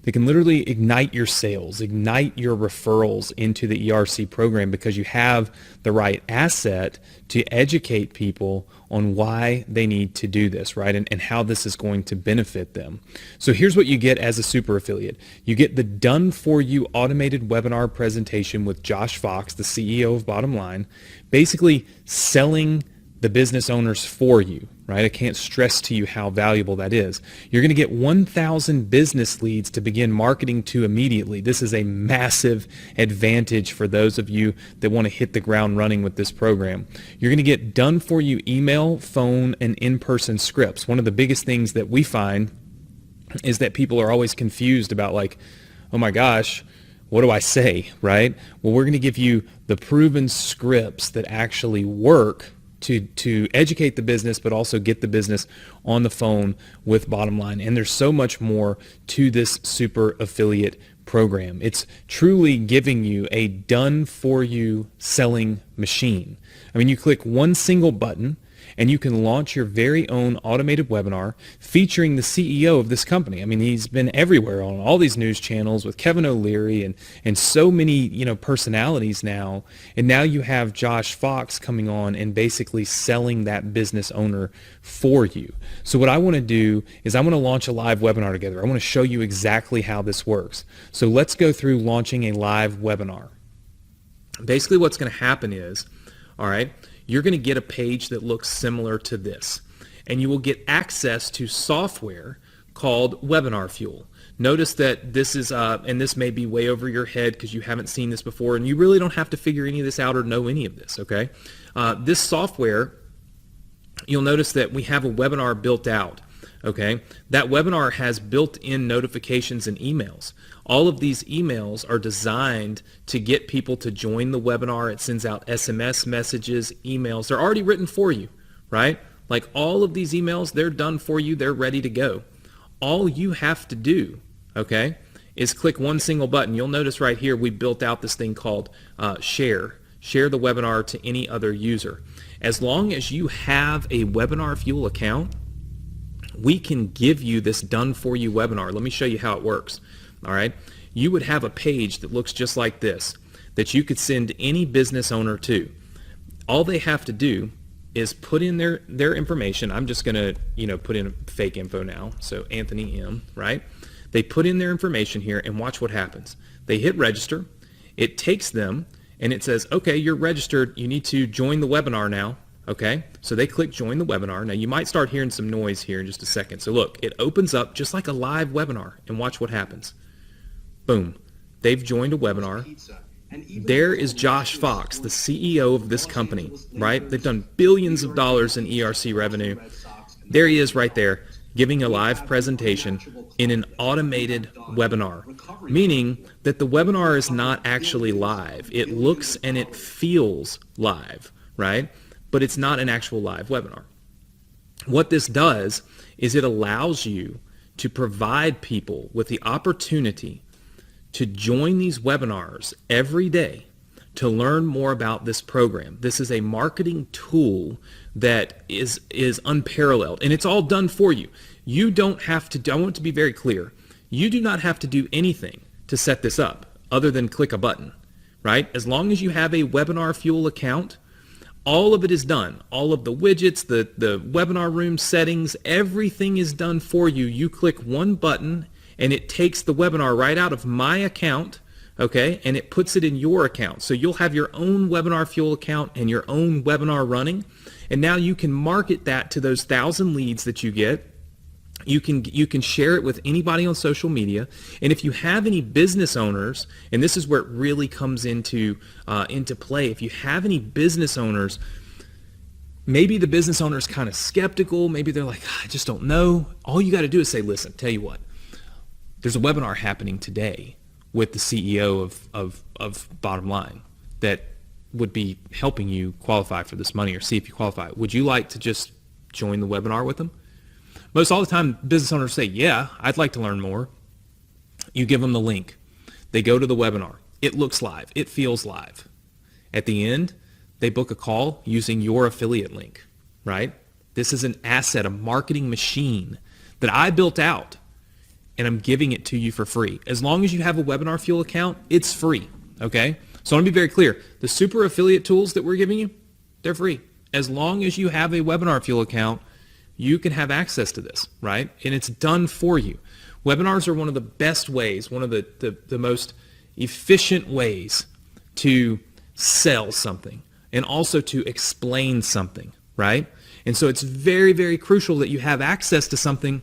that can literally ignite your sales, ignite your referrals into the ERC program, because you have the right asset to educate people on why they need to do this, right? And how this is going to benefit them. So here's what you get as a super affiliate. You get the done for you automated webinar presentation with Josh Fox, the CEO of Bottom Line, basically selling the business owners for you, right? I can't stress to you how valuable that is. You're going to get 1,000 business leads to begin marketing to immediately. This is a massive advantage for those of you that want to hit the ground running with this program. You're going to get done for you email, phone, and in-person scripts. One of the biggest things that we find is that people are always confused about, like, oh my gosh, what do I say, right? Well, we're going to give you the proven scripts that actually work to educate the business, but also get the business on the phone with Bottom Line. And there's so much more to this super affiliate program. It's truly giving you a done for you selling machine. I mean, you click one single button and you can launch your very own automated webinar featuring the CEO of this company. I mean, he's been everywhere on all these news channels with Kevin O'Leary and so many, personalities now. And now you have Josh Fox coming on and basically selling that business owner for you. So what I want to do is I want to launch a live webinar together. I want to show you exactly how this works. So let's go through launching a live webinar. Basically what's going to happen is, all right, you're going to get a page that looks similar to this, and you will get access to software called Webinar Fuel. Notice that this is, and this may be way over your head because you haven't seen this before, and you really don't have to figure any of this out or know any of this, okay? This software, you'll notice that we have a webinar built out, okay? That webinar has built-in notifications and emails. All of these emails are designed to get people to join the webinar. It sends out SMS messages, emails. They're already written for you, right? Like all of these emails, they're done for you. They're ready to go. All you have to do, okay, is click one single button. You'll notice right here we built out this thing called share. Share the webinar to any other user. As long as you have a Webinar Fuel account, we can give you this done for you webinar. Let me show you how it works. All right, you would have a page that looks just like this that you could send any business owner to. All they have to do is put in their information. I'm just going to, put in fake info now. So Anthony M, right? They put in their information here and watch what happens. They hit register. It takes them and it says, okay, you're registered. You need to join the webinar now. Okay, so they click join the webinar. Now you might start hearing some noise here in just a second. So look, it opens up just like a live webinar and watch what happens. Boom, they've joined a webinar. There is Josh Fox, the CEO of this company, right? They've done billions of dollars in ERC revenue. There he is right there, giving a live presentation in an automated webinar, meaning that the webinar is not actually live. It looks and it feels live, right? But it's not an actual live webinar. What this does is it allows you to provide people with the opportunity to join these webinars every day to learn more about this program. This is a marketing tool that is unparalleled, and it's all done for you. You don't have to, I want to be very clear, you do not have to do anything to set this up other than click a button, right? As long as you have a Webinar Fuel account, all of it is done. All of the widgets, the webinar room settings, everything is done for you. You click one button and it takes the webinar right out of my account, okay, and it puts it in your account. So you'll have your own Webinar Fuel account and your own webinar running, and now you can market that to those 1,000 leads that you get. You can share it with anybody on social media, and if you have any business owners, and this is where it really comes into play, if you have any business owners, maybe the business owner is kind of skeptical, maybe they're like, I just don't know. All you got to do is say, listen, tell you what, there's a webinar happening today with the CEO of Bottom Line that would be helping you qualify for this money or see if you qualify. Would you like to just join the webinar with them? Most all the time, business owners say, yeah, I'd like to learn more. You give them the link. They go to the webinar. It looks live. It feels live. At the end, they book a call using your affiliate link, right? This is an asset, a marketing machine that I built out. and I'm giving it to you for free. As long as you have a Webinar Fuel account, it's free, okay? So I want to be very clear. The super affiliate tools that we're giving you, they're free. As long as you have a Webinar Fuel account, you can have access to this, right? And it's done for you. Webinars are one of the best ways, one of the most efficient ways to sell something and also to explain something, right? And so it's very, very crucial that you have access to something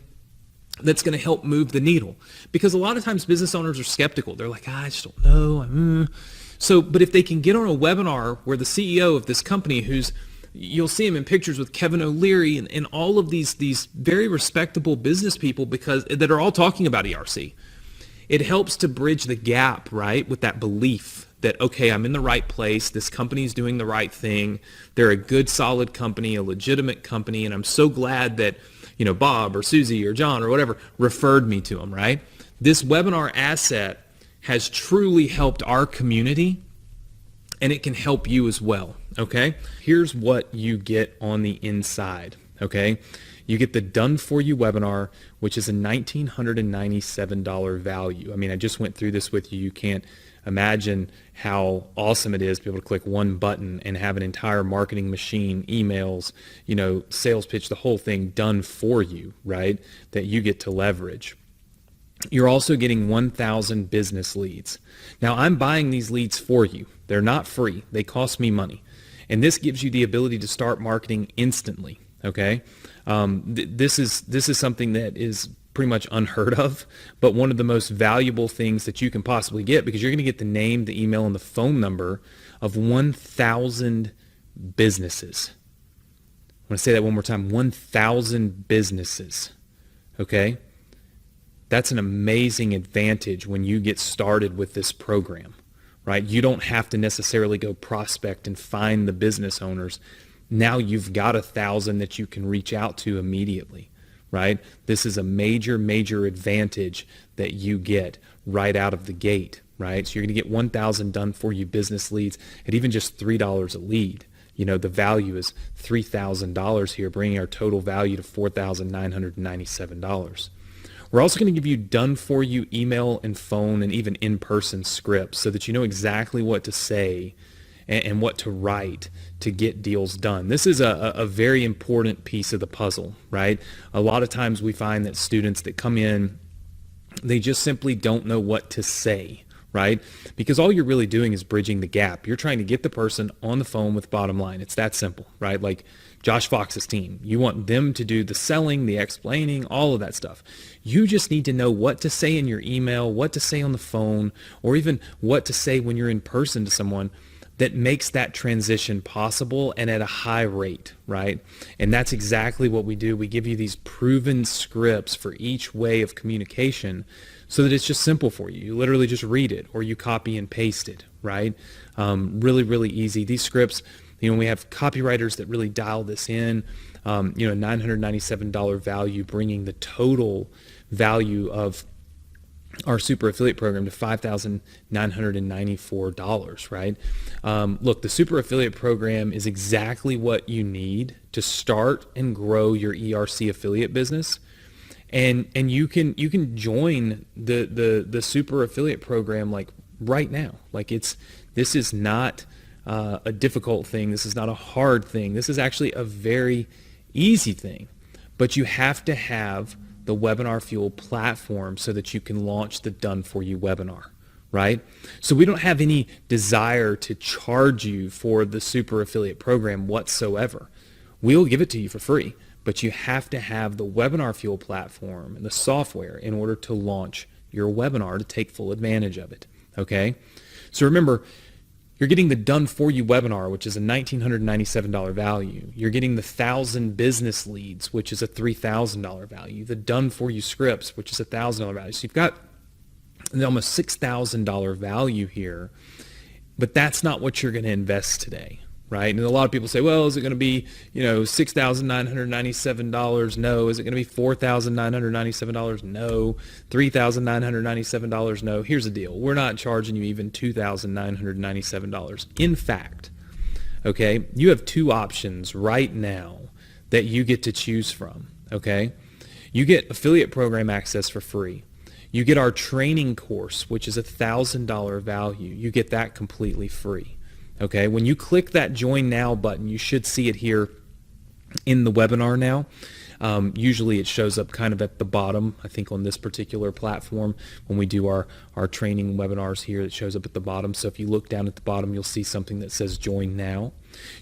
that's going to help move the needle, because a lot of times business owners are skeptical. They're like, I just don't know. But if they can get on a webinar where the CEO of this company, you'll see him in pictures with Kevin O'Leary and all of these very respectable business people that are all talking about ERC. It helps to bridge the gap, right, with that belief that, okay, I'm in the right place, this company's doing the right thing, they're a good, solid company, a legitimate company, and I'm so glad that, Bob or Susie or John or whatever referred me to them, right? This webinar asset has truly helped our community, and it can help you as well, okay? Here's what you get on the inside, okay? You get the Done For You webinar, which is a $1,997 value. I mean, I just went through this with you. You can't imagine how awesome it is to be able to click one button and have an entire marketing machine, emails, sales pitch, the whole thing done for you, right? That you get to leverage. You're also getting 1,000 business leads. Now, I'm buying these leads for you. They're not free. They cost me money. And this gives you the ability to start marketing instantly, okay? This is something that is pretty much unheard of, but one of the most valuable things that you can possibly get, because you're going to get the name, the email, and the phone number of 1,000 businesses. I want to say that one more time, 1,000 businesses, okay? That's an amazing advantage when you get started with this program, right? You don't have to necessarily go prospect and find the business owners. Now you've got 1,000 that you can reach out to immediately, right? This is a major, major advantage that you get right out of the gate, right? So you're going to get 1,000 done for you business leads at even just $3 a lead. The value is $3,000 here, bringing our total value to $4,997. We're also going to give you done for you email and phone and even in-person scripts so that you know exactly what to say and what to write to get deals done. This is a very important piece of the puzzle, right? A lot of times we find that students that come in, they just simply don't know what to say, right? Because all you're really doing is bridging the gap. You're trying to get the person on the phone with bottom line. It's that simple, right? Like Josh Fox's team. You want them to do the selling, the explaining, all of that stuff. You just need to know what to say in your email, what to say on the phone, or even what to say when you're in person to someone that makes that transition possible and at a high rate, right? And that's exactly what we do. We give you these proven scripts for each way of communication so that it's just simple for you. You literally just read it or you copy and paste it, right? Really, really easy. These scripts, we have copywriters that really dial this in, $997 value, bringing the total value of our super affiliate program to $5,994, right? Look, the super affiliate program is exactly what you need to start and grow your ERC affiliate business. And you can join the super affiliate program like right now. Like this is not a difficult thing. This is not a hard thing. This is actually a very easy thing. But you have to have the Webinar Fuel platform so that you can launch the Done For You webinar, right? So we don't have any desire to charge you for the super affiliate program whatsoever. We'll give it to you for free, but you have to have the Webinar Fuel platform and the software in order to launch your webinar to take full advantage of it, okay? So remember, you're getting the Done For You webinar, which is a $1,997 value. You're getting the 1,000 business leads, which is a $3,000 value. The Done For You scripts, which is a $1,000 value. So you've got almost $6,000 value here, but that's not what you're going to invest today, right? And a lot of people say, well, is it going to be, $6,997? No. Is it going to be $4,997? No. $3,997? No. Here's the deal. We're not charging you even $2,997. In fact, okay, you have two options right now that you get to choose from, okay? You get affiliate program access for free. You get our training course, which is $1,000 value. You get that completely free. Okay, when you click that Join Now button, you should see it here in the webinar now. Usually it shows up kind of at the bottom. I think on this particular platform, when we do our training webinars here, it shows up at the bottom. So if you look down at the bottom, you'll see something that says Join Now.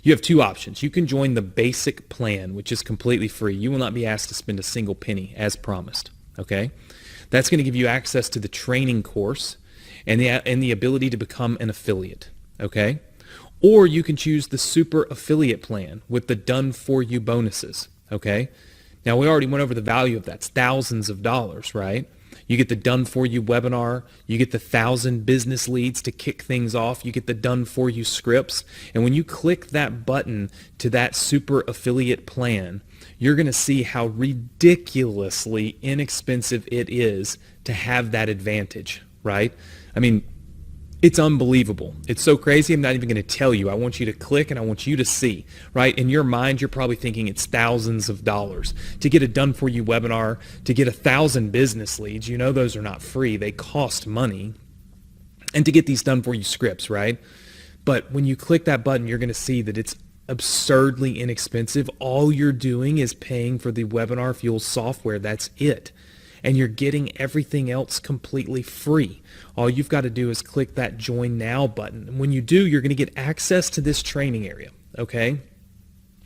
You have two options. You can join the basic plan, which is completely free. You will not be asked to spend a single penny, as promised. Okay, that's going to give you access to the training course and the ability to become an affiliate. Okay, or you can choose the super affiliate plan with the done for you bonuses. Okay, now we already went over the value of that. It's thousands of dollars, right? You get the done for you webinar, you get the 1,000 business leads to kick things off, you get the done for you scripts, and when you click that button to that super affiliate plan, you're going to see how ridiculously inexpensive it is to have that advantage, right? I mean, it's unbelievable. It's so crazy, I'm not even going to tell you. I want you to click and I want you to see, right? In your mind, you're probably thinking it's thousands of dollars. To get a done-for-you webinar, to get 1,000 business leads, you know those are not free. They cost money. And to get these done-for-you scripts, right? But when you click that button, you're going to see that it's absurdly inexpensive. All you're doing is paying for the Webinar Fuel software. That's it. And you're getting everything else completely free. All you've got to do is click that Join Now button. And when you do, you're going to get access to this training area, okay?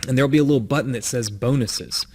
And there'll be a little button that says bonuses,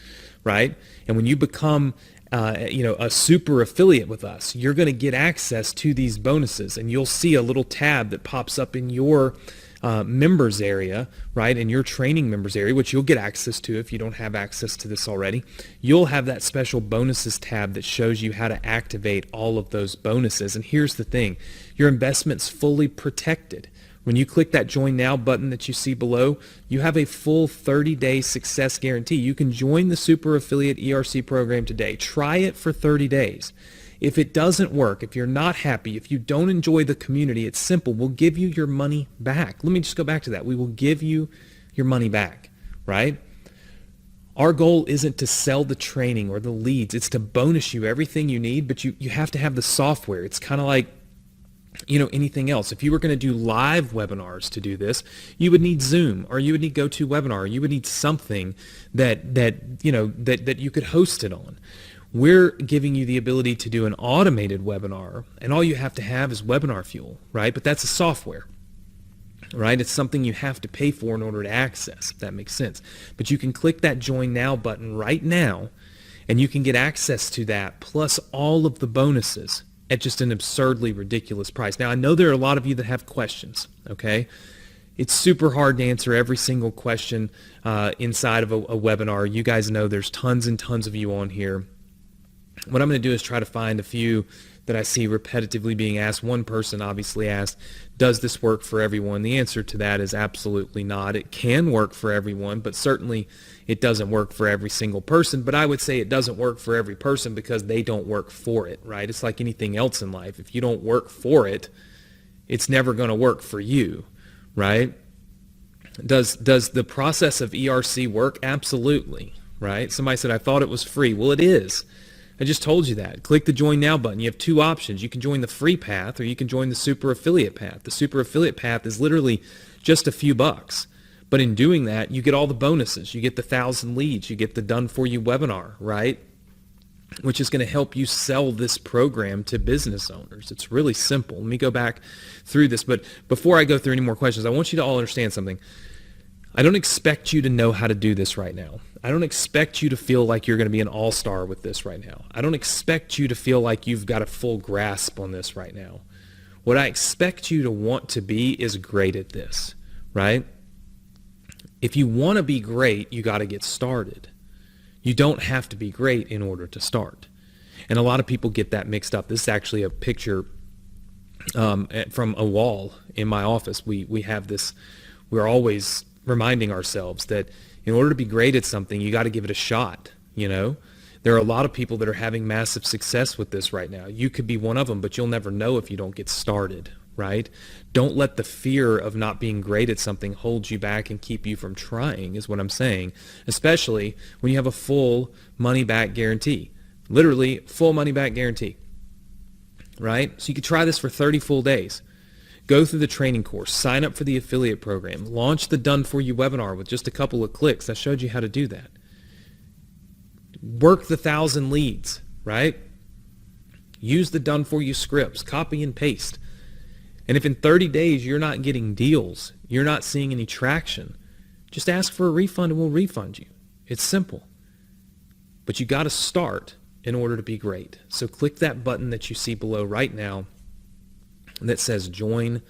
right? And when you become a super affiliate with us, you're going to get access to these bonuses. And you'll see a little tab that pops up in your members area, right, in your training members area, which you'll get access to if you don't have access to this already. You'll have that special bonuses tab that shows you how to activate all of those bonuses. And here's the thing, your investment's fully protected. When you click that Join Now button that you see below, you have a full 30-day success guarantee. You can join the Super Affiliate ERC program today. Try it for 30 days. If it doesn't work, if you're not happy, if you don't enjoy the community, it's simple. We'll give you your money back. Let me just go back to that. We will give you your money back, right? Our goal isn't to sell the training or the leads. It's to bonus you everything you need, but you have to have the software. It's kind of like, anything else. If you were going to do live webinars to do this, you would need Zoom, or you would need GoToWebinar, or you would need something that you could host it on. We're giving you the ability to do an automated webinar, and all you have to have is Webinar Fuel, right? But that's a software, right? It's something you have to pay for in order to access, if that makes sense. But you can click that Join Now button right now, and you can get access to that, plus all of the bonuses at just an absurdly ridiculous price. Now, I know there are a lot of you that have questions, okay? It's super hard to answer every single question inside of a webinar. You guys know there's tons and tons of you on here. What I'm going to do is try to find a few that I see repetitively being asked. One person obviously asked, does this work for everyone? The answer to that is absolutely not. It can work for everyone, but certainly it doesn't work for every single person. But I would say it doesn't work for every person because they don't work for it, right? It's like anything else in life. If you don't work for it, it's never going to work for you, right? Does the process of ERC work? Absolutely, right? Somebody said, I thought it was free. Well, it is. I just told you that. Click the Join Now button. You have two options. You can join the free path or you can join the super affiliate path. The super affiliate path is literally just a few bucks. But in doing that, you get all the bonuses. You get the 1,000 leads. You get the done for you webinar, right? Which is going to help you sell this program to business owners. It's really simple. Let me go back through this. But before I go through any more questions, I want you to all understand something. I don't expect you to know how to do this right now. I don't expect you to feel like you're going to be an all-star with this right now. I don't expect you to feel like you've got a full grasp on this right now. What I expect you to want to be is great at this, right? If you want to be great, you got to get started. You don't have to be great in order to start. And a lot of people get that mixed up. This is actually a picture from a wall in my office. We have this, we're always reminding ourselves that in order to be great at something, you got to give it a shot, There are a lot of people that are having massive success with this right now. You could be one of them, but you'll never know if you don't get started, right? Don't let the fear of not being great at something hold you back and keep you from trying, is what I'm saying, especially when you have a full money-back guarantee. Literally, full money-back guarantee. right? So you could try this for 30 full days. Go through the training course, sign up for the affiliate program, launch the Done For You webinar with just a couple of clicks. I showed you how to do that. Work the 1,000 leads, right? Use the Done For You scripts, copy and paste. And if in 30 days you're not getting deals, you're not seeing any traction, just ask for a refund and we'll refund you. It's simple. But you got to start in order to be great. So click that button that you see below right now that says join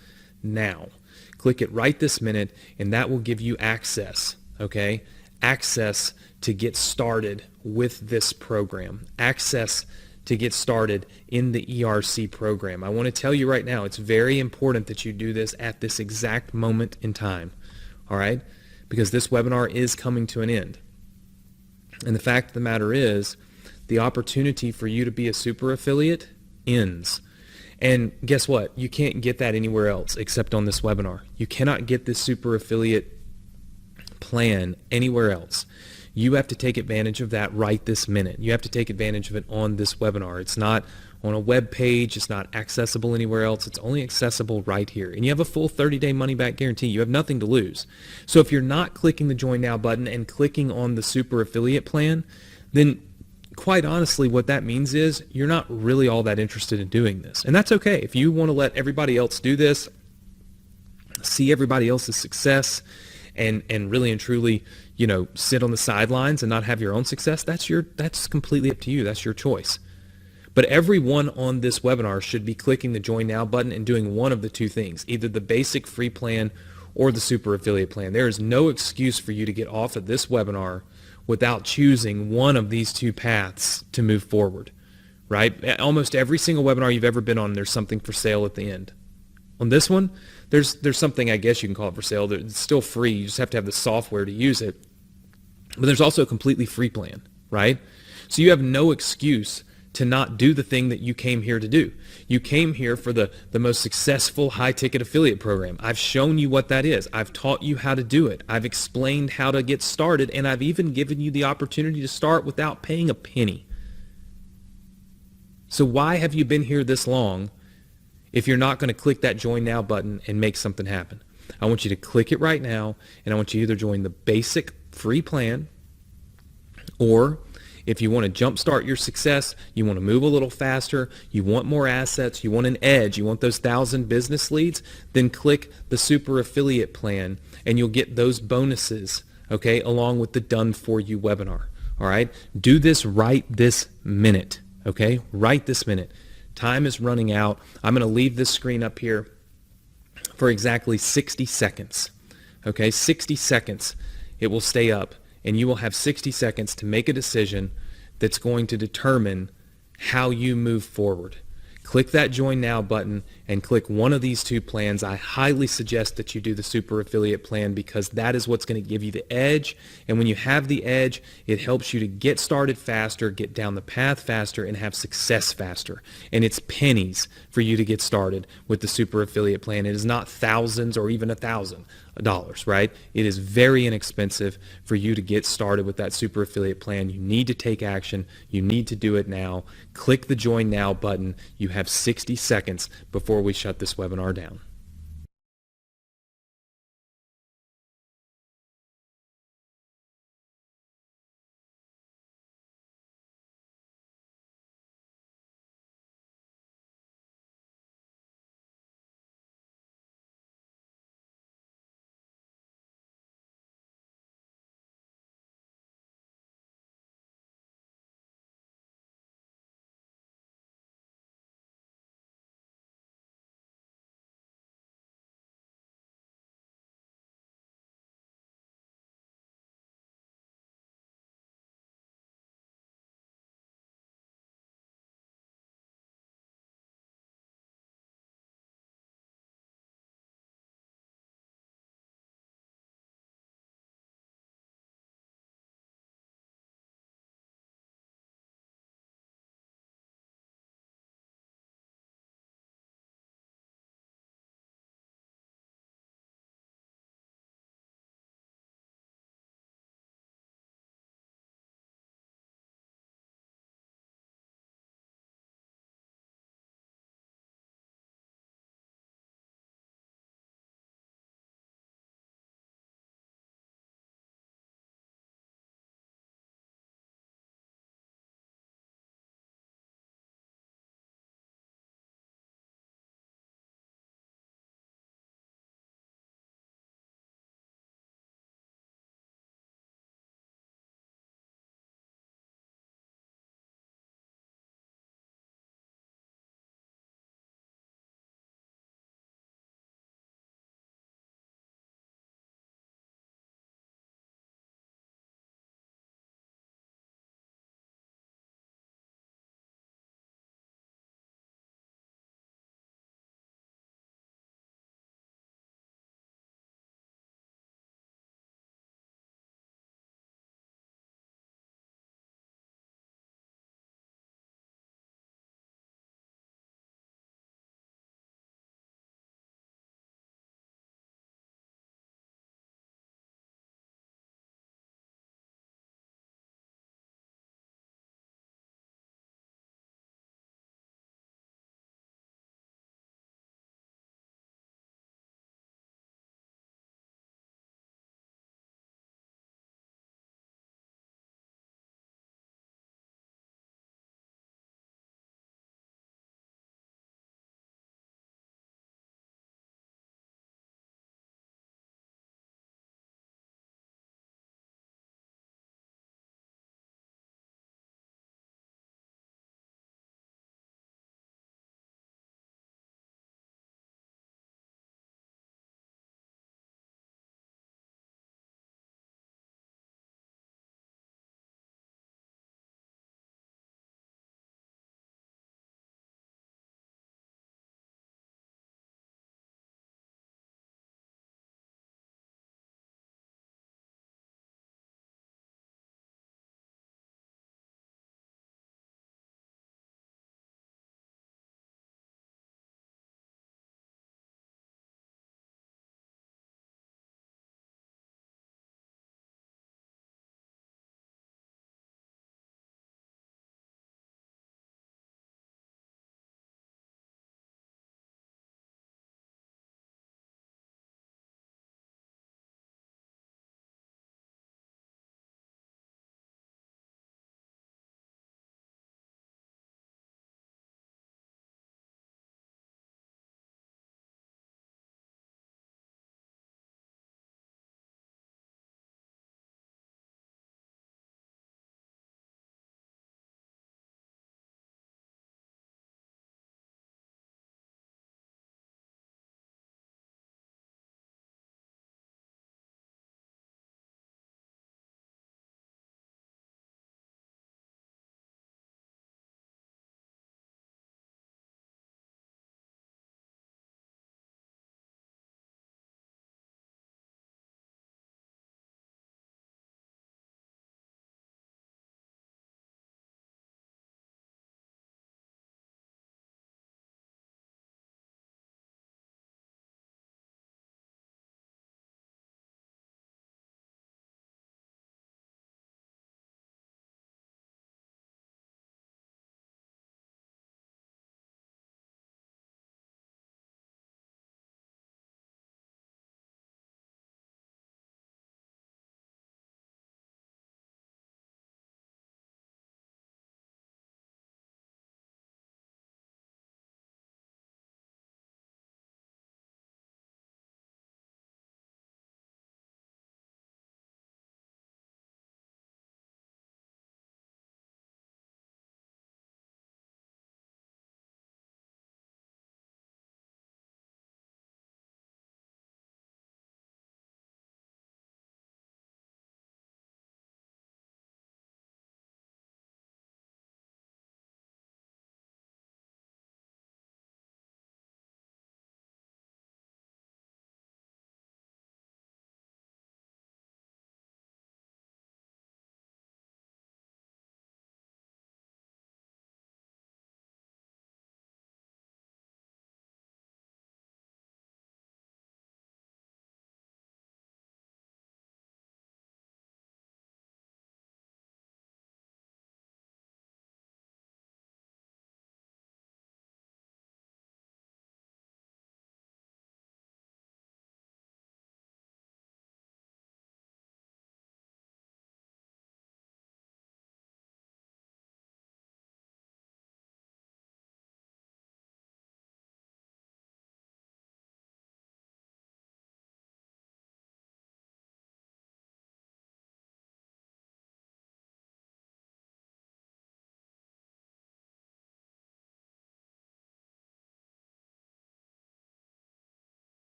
now. Click it right this minute and that will give you access, okay? Access to get started with this program. Access to get started in the ERC program. I want to tell you right now, it's very important that you do this at this exact moment in time, all right? Because this webinar is coming to an end. And the fact of the matter is, the opportunity for you to be a super affiliate ends. And guess what? You can't get that anywhere else except on this webinar. You cannot get this super affiliate plan anywhere else. You have to take advantage of that right this minute. You have to take advantage of it on this webinar. It's not on a web page. It's not accessible anywhere else. It's only accessible right here. And you have a full 30-day money-back guarantee. You have nothing to lose. So if you're not clicking the Join Now button and clicking on the super affiliate plan, then quite honestly, what that means is you're not really all that interested in doing this. And that's okay. If you want to let everybody else do this, see everybody else's success, and really and truly, you know, sit on the sidelines and not have your own success, that's completely up to you. That's your choice. But everyone on this webinar should be clicking the Join Now button and doing one of the two things, either the basic free plan or the super affiliate plan. There is no excuse for you to get off of this webinar without choosing one of these two paths to move forward, right? Almost every single webinar you've ever been on, there's something for sale at the end. On this one, there's something, I guess you can call it for sale. It's still free. You just have to have the software to use it. But there's also a completely free plan, right? So you have no excuse to not do the thing that you came here to do. You came here for the most successful high-ticket affiliate program. I've shown you what that is. I've taught you how to do it. I've explained how to get started, and I've even given you the opportunity to start without paying a penny. So why have you been here this long if you're not going to click that Join Now button and make something happen? I want you to click it right now, and I want you to either join the basic free plan, or if you want to jumpstart your success, you want to move a little faster, you want more assets, you want an edge, you want those 1,000 business leads, then click the super affiliate plan and you'll get those bonuses, okay, along with the Done For You webinar. All right? Do this right this minute, okay? Right this minute. Time is running out. I'm going to leave this screen up here for exactly 60 seconds. Okay? 60 seconds. It will stay up. And you will have 60 seconds to make a decision that's going to determine how you move forward. Click that Join Now button and click one of these two plans. I highly suggest that you do the super affiliate plan because that is what's going to give you the edge. And when you have the edge, it helps you to get started faster, get down the path faster, and have success faster. And it's pennies for you to get started with the super affiliate plan. It is not thousands or even $1,000, right? It is very inexpensive for you to get started with that super affiliate plan. You need to take action. You need to do it now. Click the Join Now button. You have 60 seconds before we shut this webinar down.